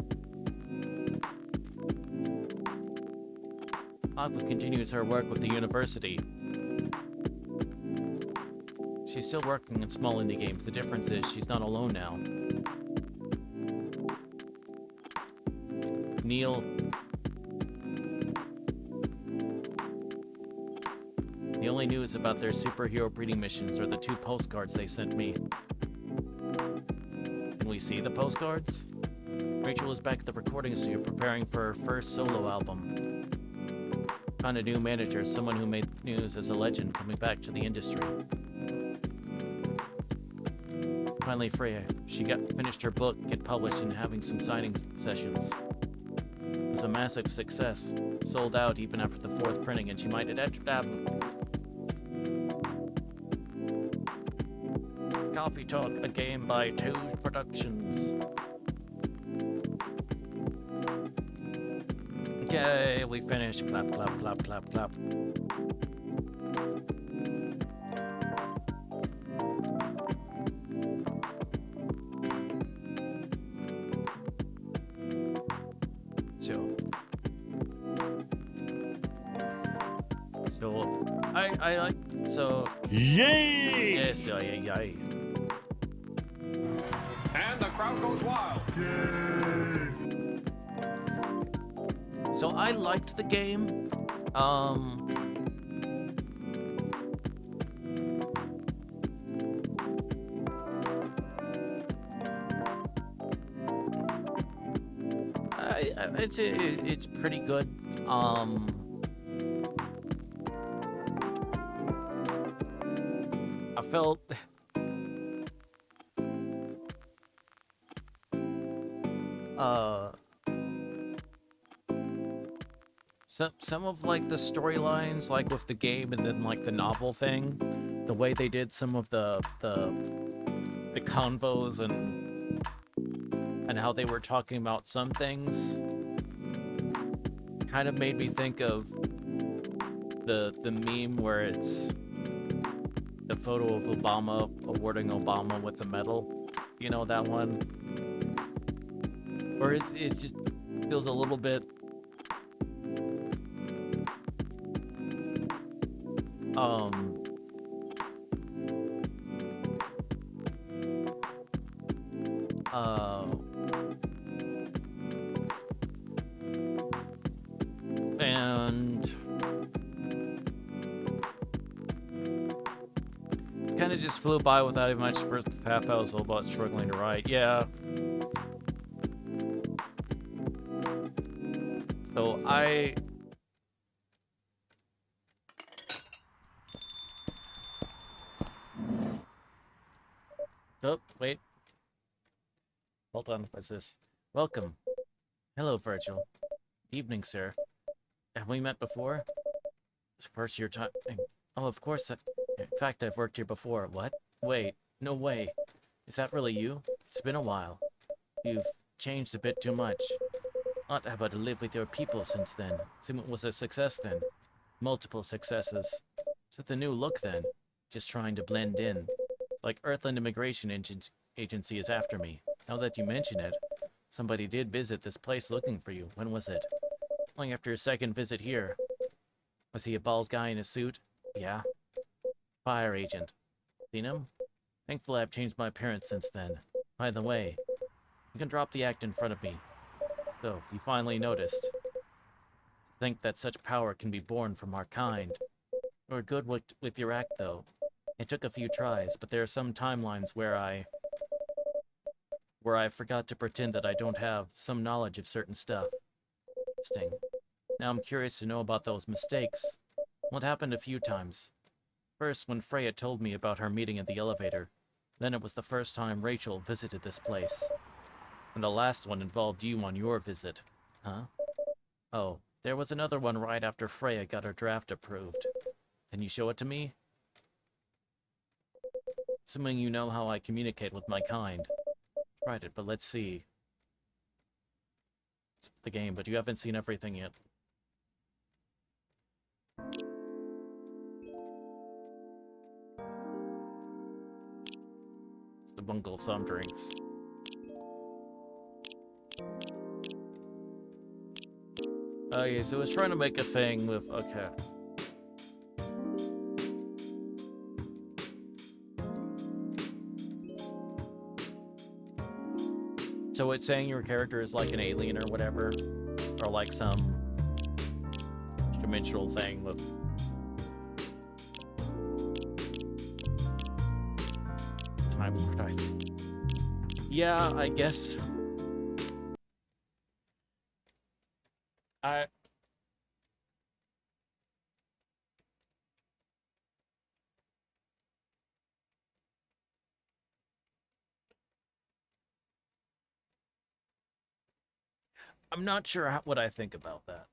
Aqua continues her work with the university. She's still working on small indie games. The difference is she's not alone now. Neil. The only news about their superhero breeding missions are the 2 postcards they sent me. Can we see the postcards? Rachel is back at the recording studio preparing for her first solo album. Found a new manager, someone who made news as a legend coming back to the industry. Finally, Freya. She finished her book, get published, and having some signing sessions. It was a massive success. Sold out even after the 4th printing, and she might have Coffee Talk, a game by Touge Productions. Okay, we finished. Clap, clap, clap, clap, clap. I like, so... Yay! Yes, yay. And the crowd goes wild. Yay! So I liked the game. It's pretty good. I felt some of like the storylines, like with the game and then like the novel thing, the way they did some of the convos and how they were talking about some things, kind of made me think of the meme where it's the photo of Obama awarding Obama with the medal. You know that one? Or it just feels a little bit um uh and kind of just flew by without even much first half. I was all about struggling to write. Yeah. So oh wait, hold on. What's this? Welcome. Hello, Virgil. Evening, sir. Have we met before? It's first your time. Oh, of course. In fact, I've worked here before. What? Wait, no way. Is that really you? It's been a while. You've changed a bit too much. Not able to live with your people since then. Assume it was a success then. Multiple successes. Is it the new look then? Just trying to blend in. Like Earthland Immigration Agency is after me. Now that you mention it, somebody did visit this place looking for you. When was it? Only after your second visit here. Was he a bald guy in a suit? Yeah. Fire agent. Seen him? Thankfully I've changed my appearance since then. By the way, you can drop the act in front of me. So, you finally noticed. To think that such power can be born from our kind. You were good with your act, though. It took a few tries, but there are some timelines where I forgot to pretend that I don't have some knowledge of certain stuff. Interesting. Now I'm curious to know about those mistakes. What happened a few times? First, when Freya told me about her meeting in the elevator. Then it was the first time Rachel visited this place. And the last one involved you on your visit. Huh? Oh, there was another one right after Freya got her draft approved. Can you show it to me? Assuming you know how I communicate with my kind. Tried it, but let's see. It's the game, but you haven't seen everything yet. It's the bungle some drinks. Okay, so it's trying to make a thing with... Okay. So it's saying your character is like an alien or whatever? Or like some dimensional thing with... Time Lord, I think. Yeah, I guess... I'm not sure what I think about that.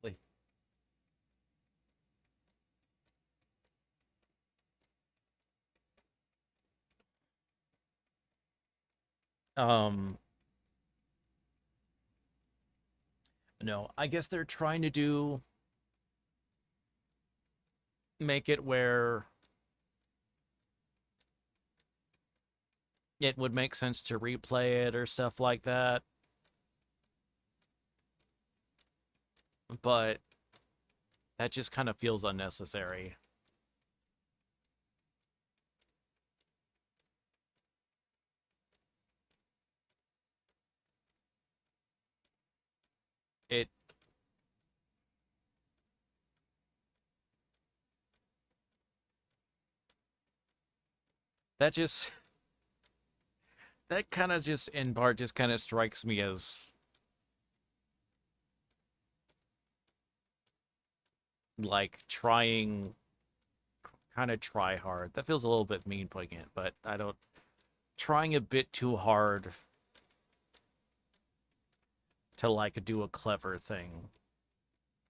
Like, um, no, I guess they're trying to make it where it would make sense to replay it or stuff like that. But that just kind of feels unnecessary. It that just that kind of just in part just kind of strikes me as like trying kind of try hard. That feels a little bit mean putting it, but I don't trying a bit too hard to like do a clever thing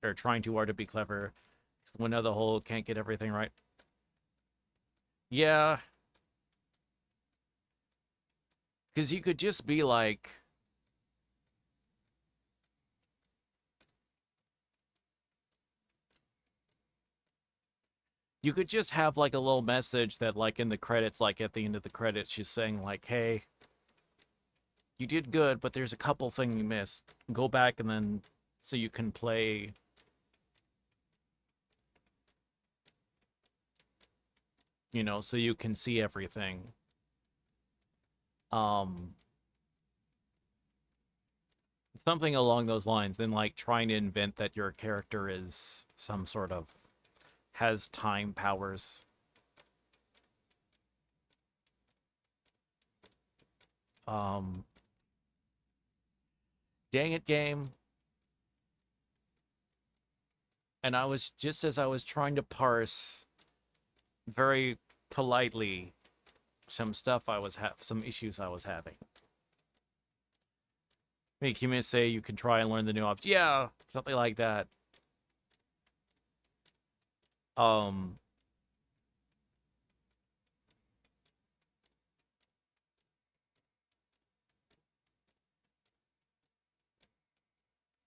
or trying too hard to be clever. When the whole can't get everything right. Yeah, because you could just be like, you could just have like a little message that like in the credits, like at the end of the credits, she's saying like, hey, you did good, but there's a couple things you missed. Go back and then so you can play. You know, so you can see everything. Um, Something along those lines, than like trying to invent that your character is some sort of has time powers. Um, Dang it, game. And I was just as I was trying to parse very politely some stuff some issues I was having. Make you may say you can try and learn the new ops. Yeah, something like that. Um,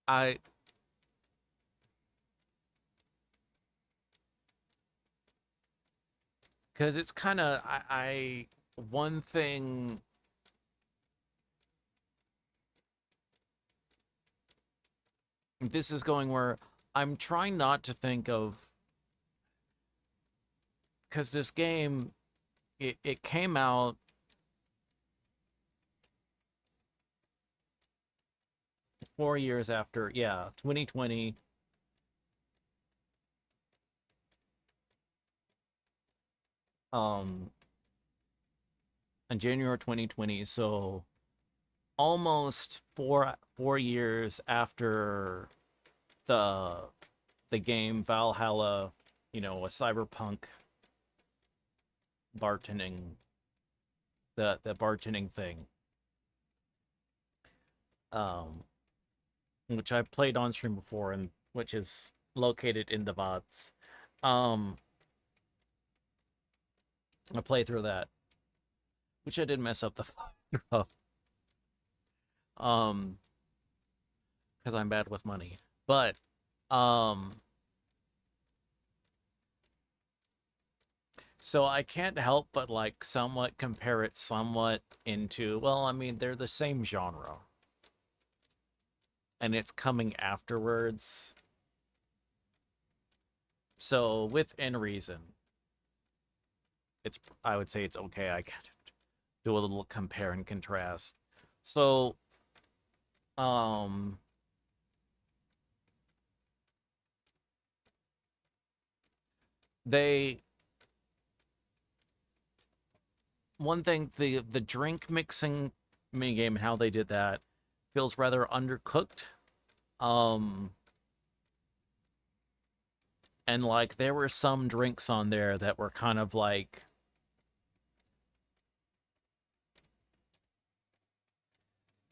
I because it's kind of I one thing. This is going where I'm trying not to think of because this game it came out 4 years after, yeah, 2020, um, in January 2020. So almost four years after the the game Valhalla, you know, a cyberpunk bartending the bartending thing, um, which I played on stream before and which is located in the VODs. Um, I played through that, which I did mess up the of, um, because I'm bad with money. But um, so I can't help but like somewhat compare it somewhat into, well, I mean, they're the same genre. And it's coming afterwards. So within reason, it's I would say it's okay. I can do a little compare and contrast. So um they one thing, the drink mixing minigame and how they did that feels rather undercooked. Um and like there were some drinks on there that were kind of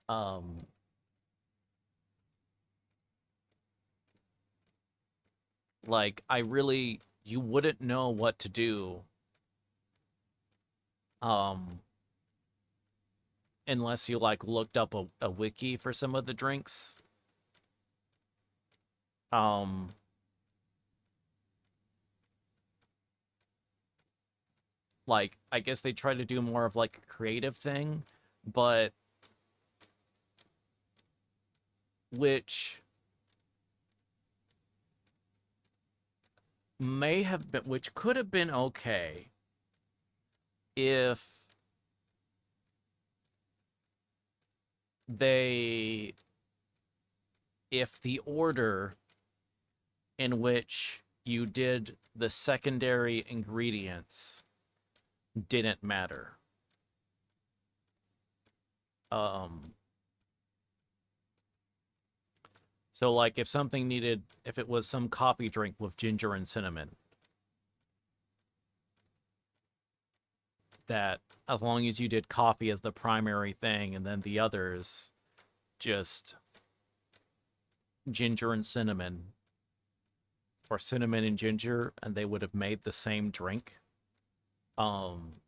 um like I really you wouldn't know what to do um unless you like looked up a wiki for some of the drinks. Um like I guess they try to do more of like a creative thing, but which may have been which could have been okay if they if the order in which you did the secondary ingredients didn't matter. Um so like if it was some coffee drink with ginger and cinnamon, that as long as you did coffee as the primary thing and then the others just ginger and cinnamon, or cinnamon and ginger, and they would have made the same drink. Um,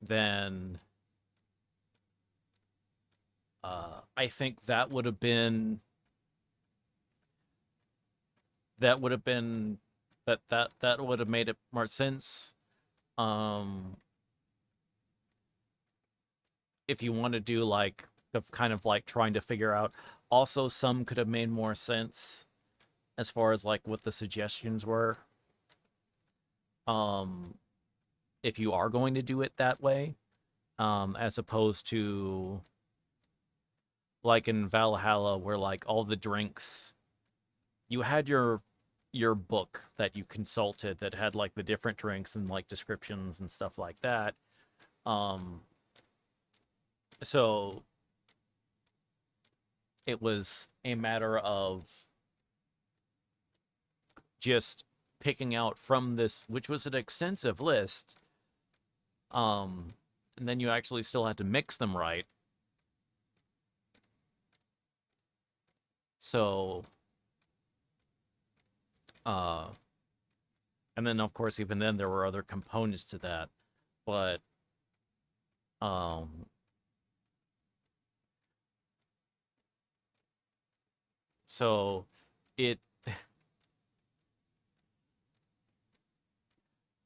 then I think that would have been that would have made it more sense. Um, if you want to do like the kind of like trying to figure out, also some could have made more sense as far as like what the suggestions were. Um, if you are going to do it that way, as opposed to like in Valhalla where like all the drinks you had your book that you consulted that had like the different drinks and like descriptions and stuff like that. Um, so it was a matter of just picking out from this, which was an extensive list. And then you actually still had to mix them right. So, uh, and then of course, even then there were other components to that, but um, so it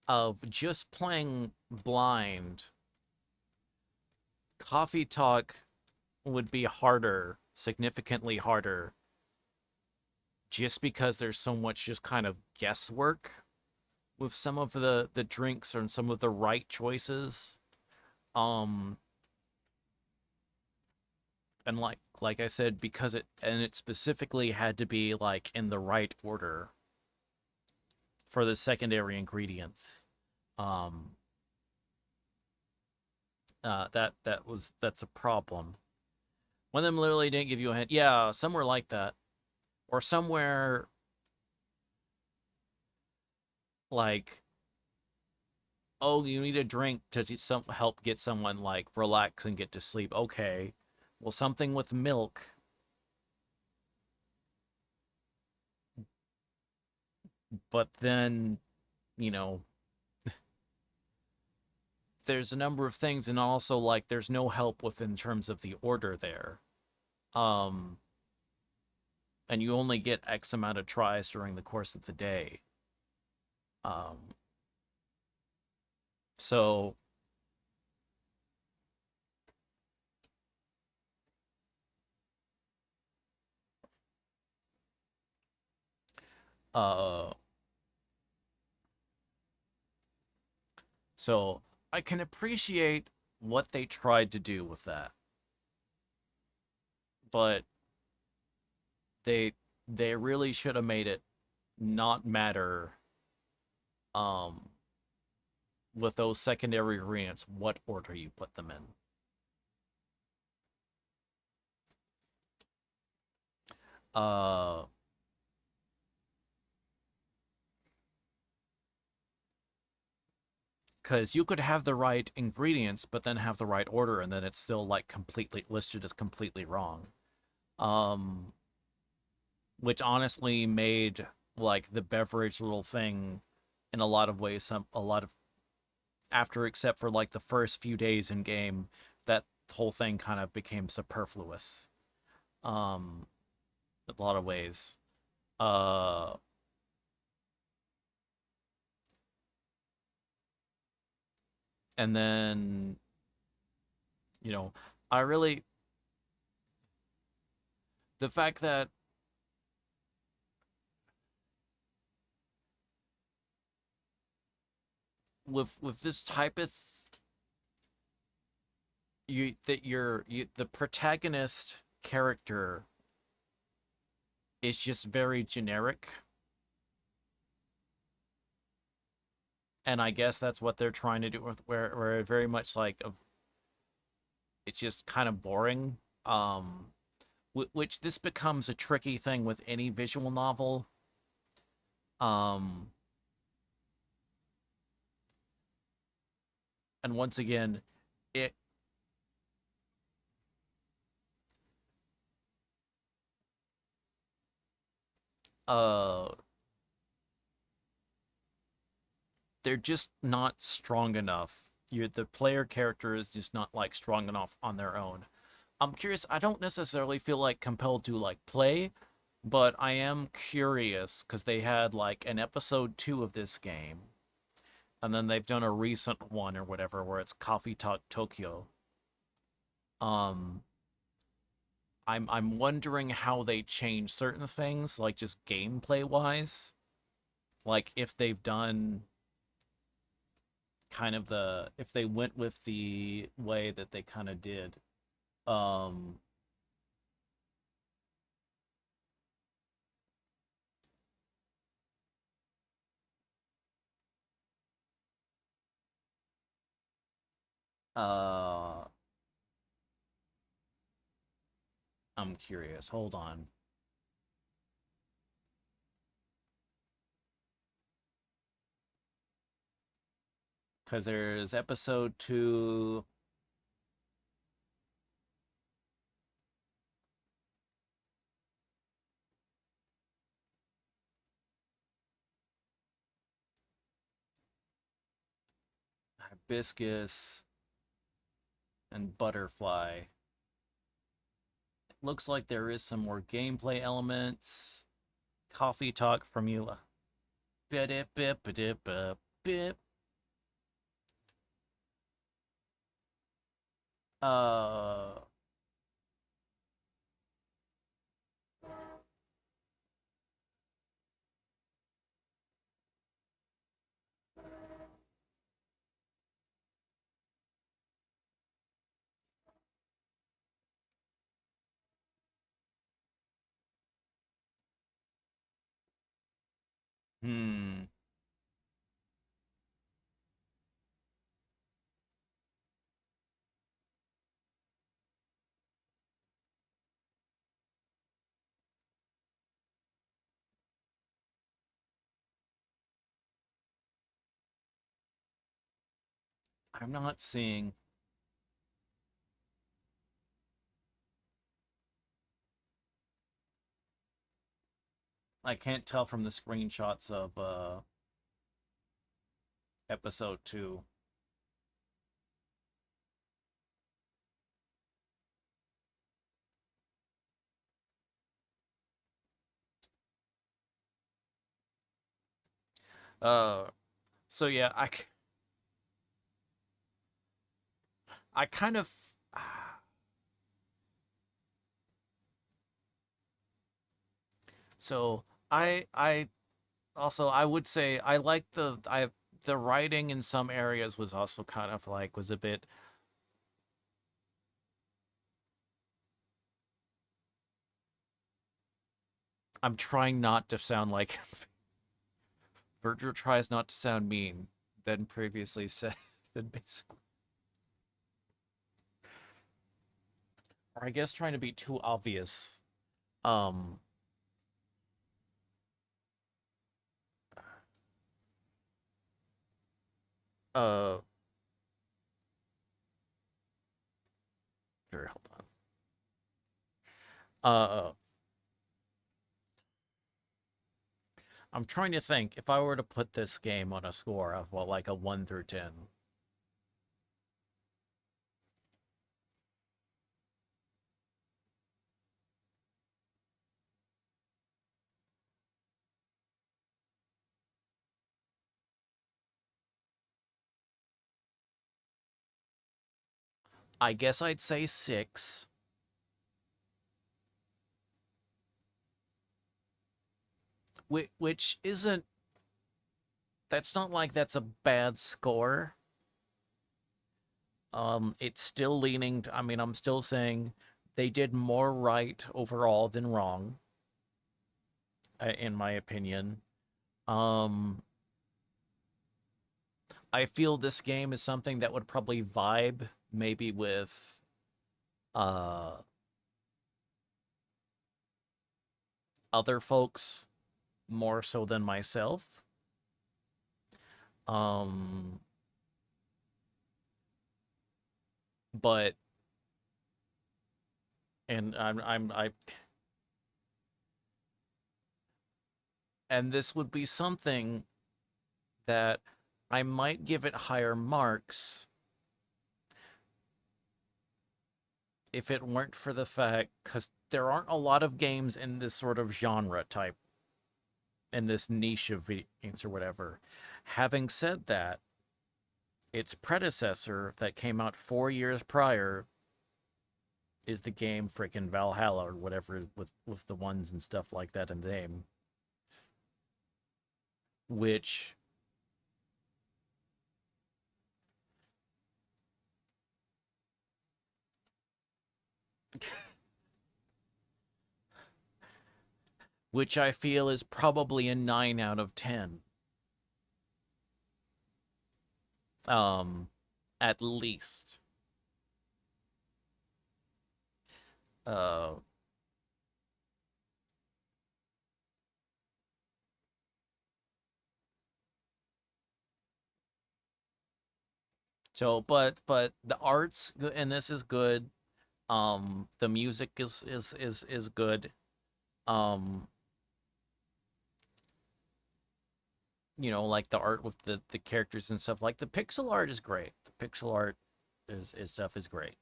of just playing blind, coffee talk would be harder, significantly harder, just because there's so much just kind of guesswork with some of the drinks or some of the right choices. Um, and like I said, because it specifically had to be like in the right order for the secondary ingredients. Um, that's a problem. One of them literally didn't give you a hint. Yeah, somewhere like that, or somewhere like, oh, you need a drink to help get someone like relax and get to sleep. Okay, well, something with milk, but then you know there's a number of things, and also like there's no help with in terms of the order there. Um, and you only get X amount of tries during the course of the day. Um, so uh, so I can appreciate what they tried to do with that, but they they really should have made it not matter um with those secondary ingredients what order you put them in. Uh because you could have the right ingredients but then have the right order and then it's still like completely listed as completely wrong. Um which honestly made like the beverage little thing in a lot of ways a lot of after except for like the first few days in game that whole thing kind of became superfluous. Um in a lot of ways. Uh and then you know, I really the fact that with this type of the protagonist character is just very generic, and I guess that's what they're trying to do with where very much like it's just kind of boring. Which this becomes a tricky thing with any visual novel. Um, and once again, it uh they're just not strong enough. The player character is just not like strong enough on their own. I'm curious. I don't necessarily feel like compelled to like play, but I am curious because they had like an episode 2 of this game, and then they've done a recent one or whatever where it's Coffee Talk Tokyo. Um, I'm wondering how they change certain things, like just gameplay wise, like if they've done kind of if they went with the way that they kind of did. Um, uh, I'm curious. Hold on. Because there's episode 2. Hibiscus and Butterfly. It looks like there is some more gameplay elements. Coffee Talk from you. Bip, bip, bip, bip, bip. Uh, hmm. I'm not seeing. I can't tell from the screenshots of episode 2. Uh, so yeah, I kind of. So I also I would say I like the writing in some areas was also kind of like was a bit. I'm trying not to sound like Virgil tries not to sound mean than previously said. Than basically, or I guess trying to be too obvious. Um. Uh. Here, hold on. Uh. I'm trying to think if I were to put this game on a score of what, like a 1 through 10. I guess I'd say 6, which isn't. That's not like that's a bad score. It's still leaning. I mean, I'm still saying they did more right overall than wrong, in my opinion. Um, I feel this game is something that would probably vibe maybe with uh other folks more so than myself. Um, but and I And this would be something that I might give it higher marks if it weren't for the fact, because there aren't a lot of games in this sort of genre type, in this niche of video games or whatever. Having said that, its predecessor that came out 4 years prior is the game freaking Valhalla or whatever with the ones and stuff like that in the name, which I feel is probably a 9 out of 10. At least. Uh but the art's good and this is good. The music is good. Um like the art with the characters and stuff. Like the pixel art is great. The pixel art is stuff is great.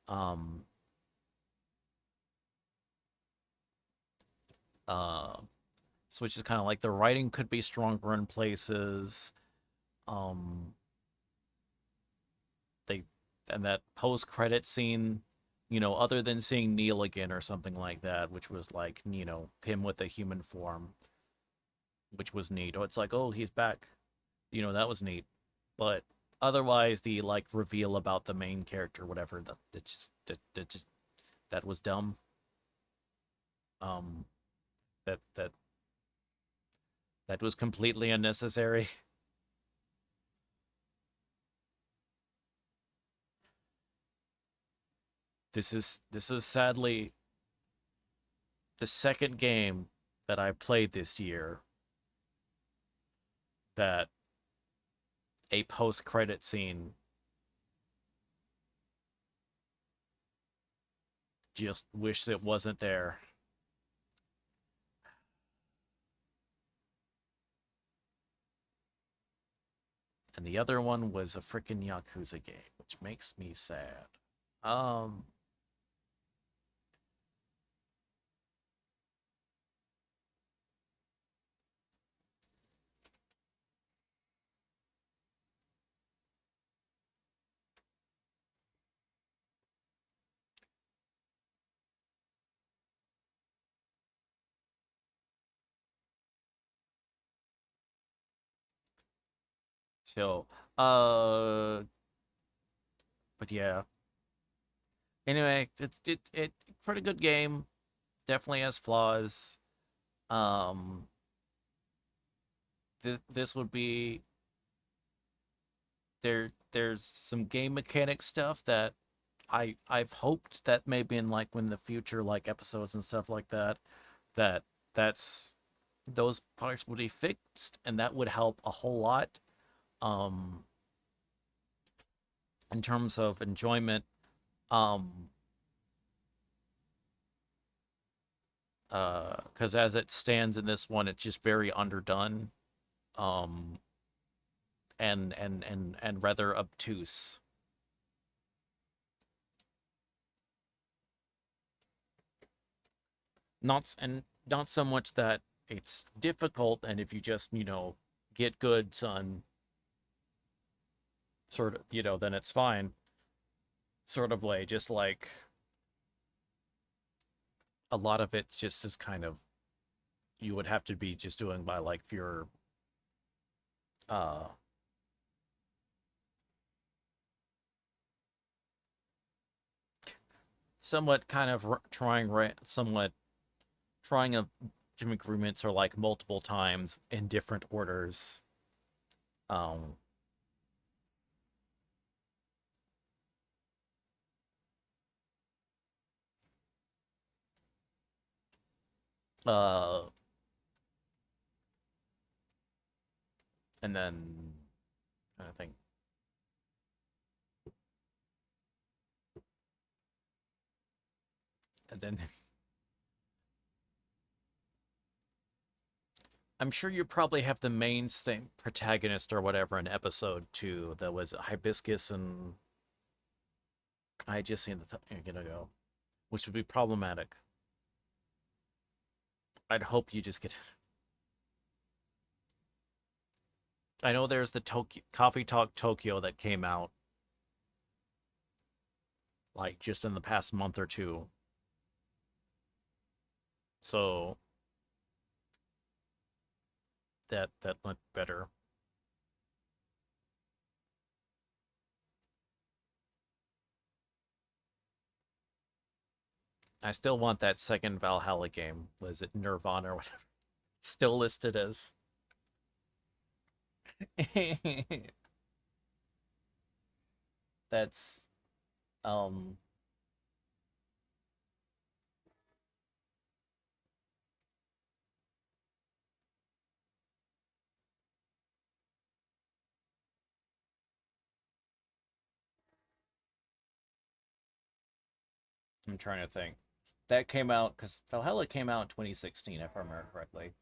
Um uh so which is kind of like the writing could be stronger in places. Um they and that post credit scene, other than seeing Neil again or something like that, which was like, him with a human form, which was neat. Oh, it's like, oh, he's back. That was neat. But otherwise, the like reveal about the main character, whatever, that was dumb. Um, that that was completely unnecessary. This is sadly the second game that I played this year that a post credit scene just wish it wasn't there. And the other one was a freaking Yakuza game, which makes me sad. Um, so, uh, but yeah. Anyway, it pretty good game. Definitely has flaws. Um, this would be There's some game mechanic stuff that I've hoped that maybe in like when the future like episodes and stuff like that that that's those parts would be fixed and that would help a whole lot um in terms of enjoyment. um because as it stands in this one it's just very underdone, um and rather obtuse. Not so much that it's difficult, and if you just get good, son, sort of, then it's fine, sort of way. Just like a lot of it just is kind of you would have to be just doing by like pure uh somewhat kind of somewhat trying a agreements or like multiple times in different orders. um uh and then I think and then I'm sure you probably have the main same protagonist or whatever in episode 2 that was hibiscus and I just seen the gonna go, which would be problematic. I'd hope you just get. I know there's the Tokyo Coffee Talk Tokyo that came out like just in the past month or two. So that went better. I still want that second Valhalla game. Was it Nirvana or whatever? It's still listed as. That's um I'm trying to think. That came out because Valhalla came out in 2016, if I remember correctly.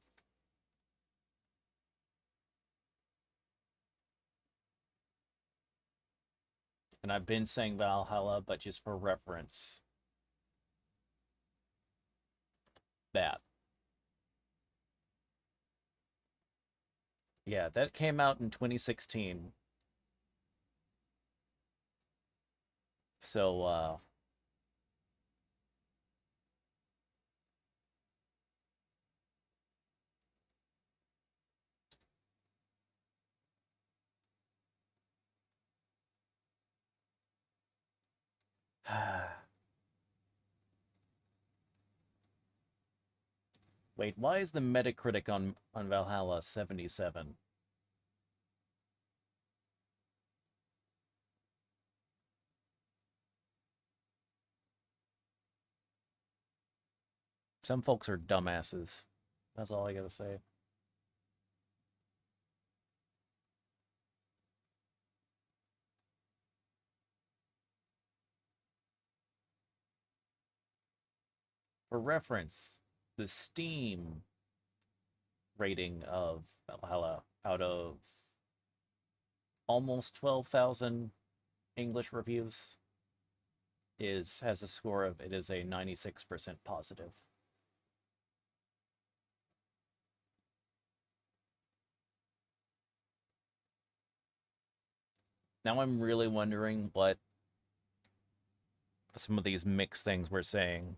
And I've been saying Valhalla, but just for reference, that. Yeah, that came out in 2016. So, wait, why is the Metacritic on Valhalla 77? Some folks are dumbasses. That's all I gotta say. For reference, the Steam rating of Valhalla out of almost 12,000 English reviews is has a score of it is a 96% positive. Now I'm really wondering what some of these mixed things we're saying.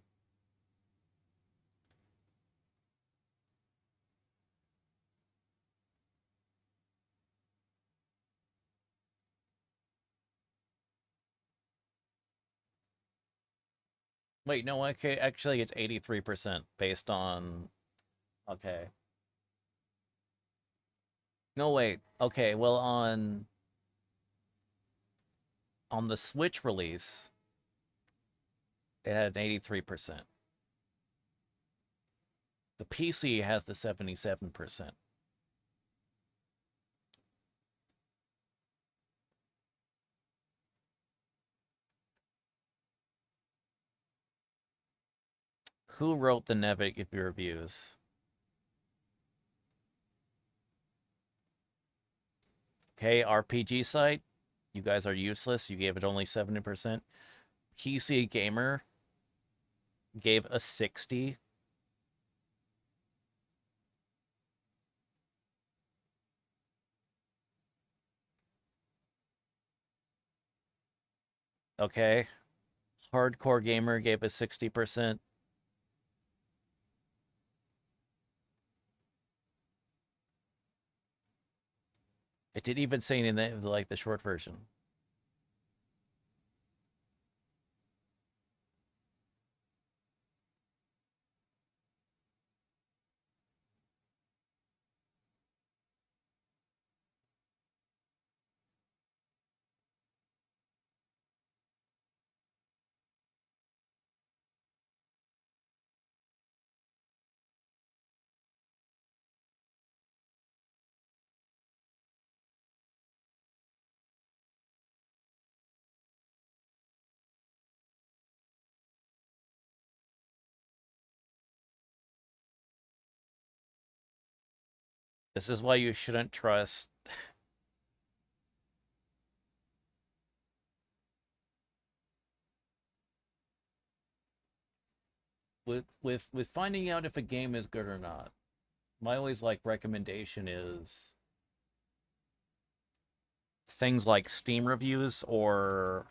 Wait, no, okay, actually it's 83% based on okay. No, wait. Okay, well on the Switch release, it had an 83%. The PC has the 77%. Who wrote the negative reviews? Okay, RPG site. You guys are useless. You gave it only 70%. PC Gamer gave a 60. Okay. Hardcore Gamer gave a 60%. It didn't even say anything like the short version. This is why you shouldn't trust. With finding out if a game is good or not, my always like recommendation is things like Steam reviews or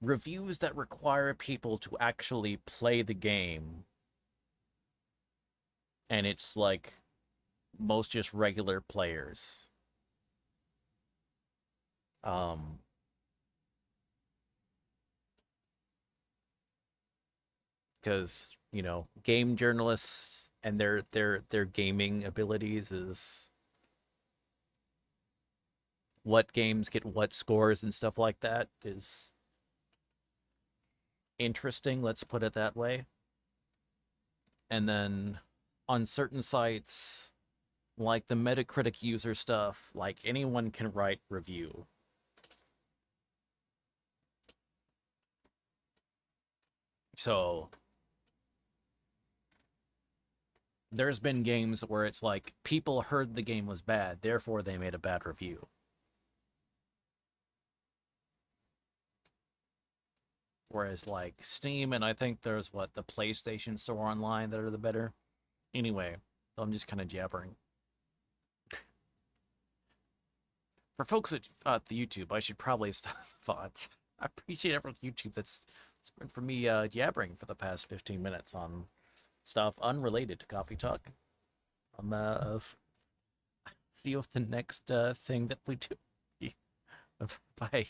reviews that require people to actually play the game, and it's like most just regular players. Um, because game journalists and their gaming abilities is what games get what scores and stuff like that is interesting, let's put it that way. And then on certain sites like the Metacritic user stuff, like anyone can write review. So there's been games where it's like people heard the game was bad, therefore they made a bad review. Whereas like Steam and I think there's the PlayStation Store online that are the better. Anyway, I'm just kind of jabbering. For folks at the YouTube, I should probably stop the VOD. I appreciate everyone at YouTube that's been for me jabbering for the past 15 minutes on stuff unrelated to Coffee Talk. See you with the next thing that we do. Bye.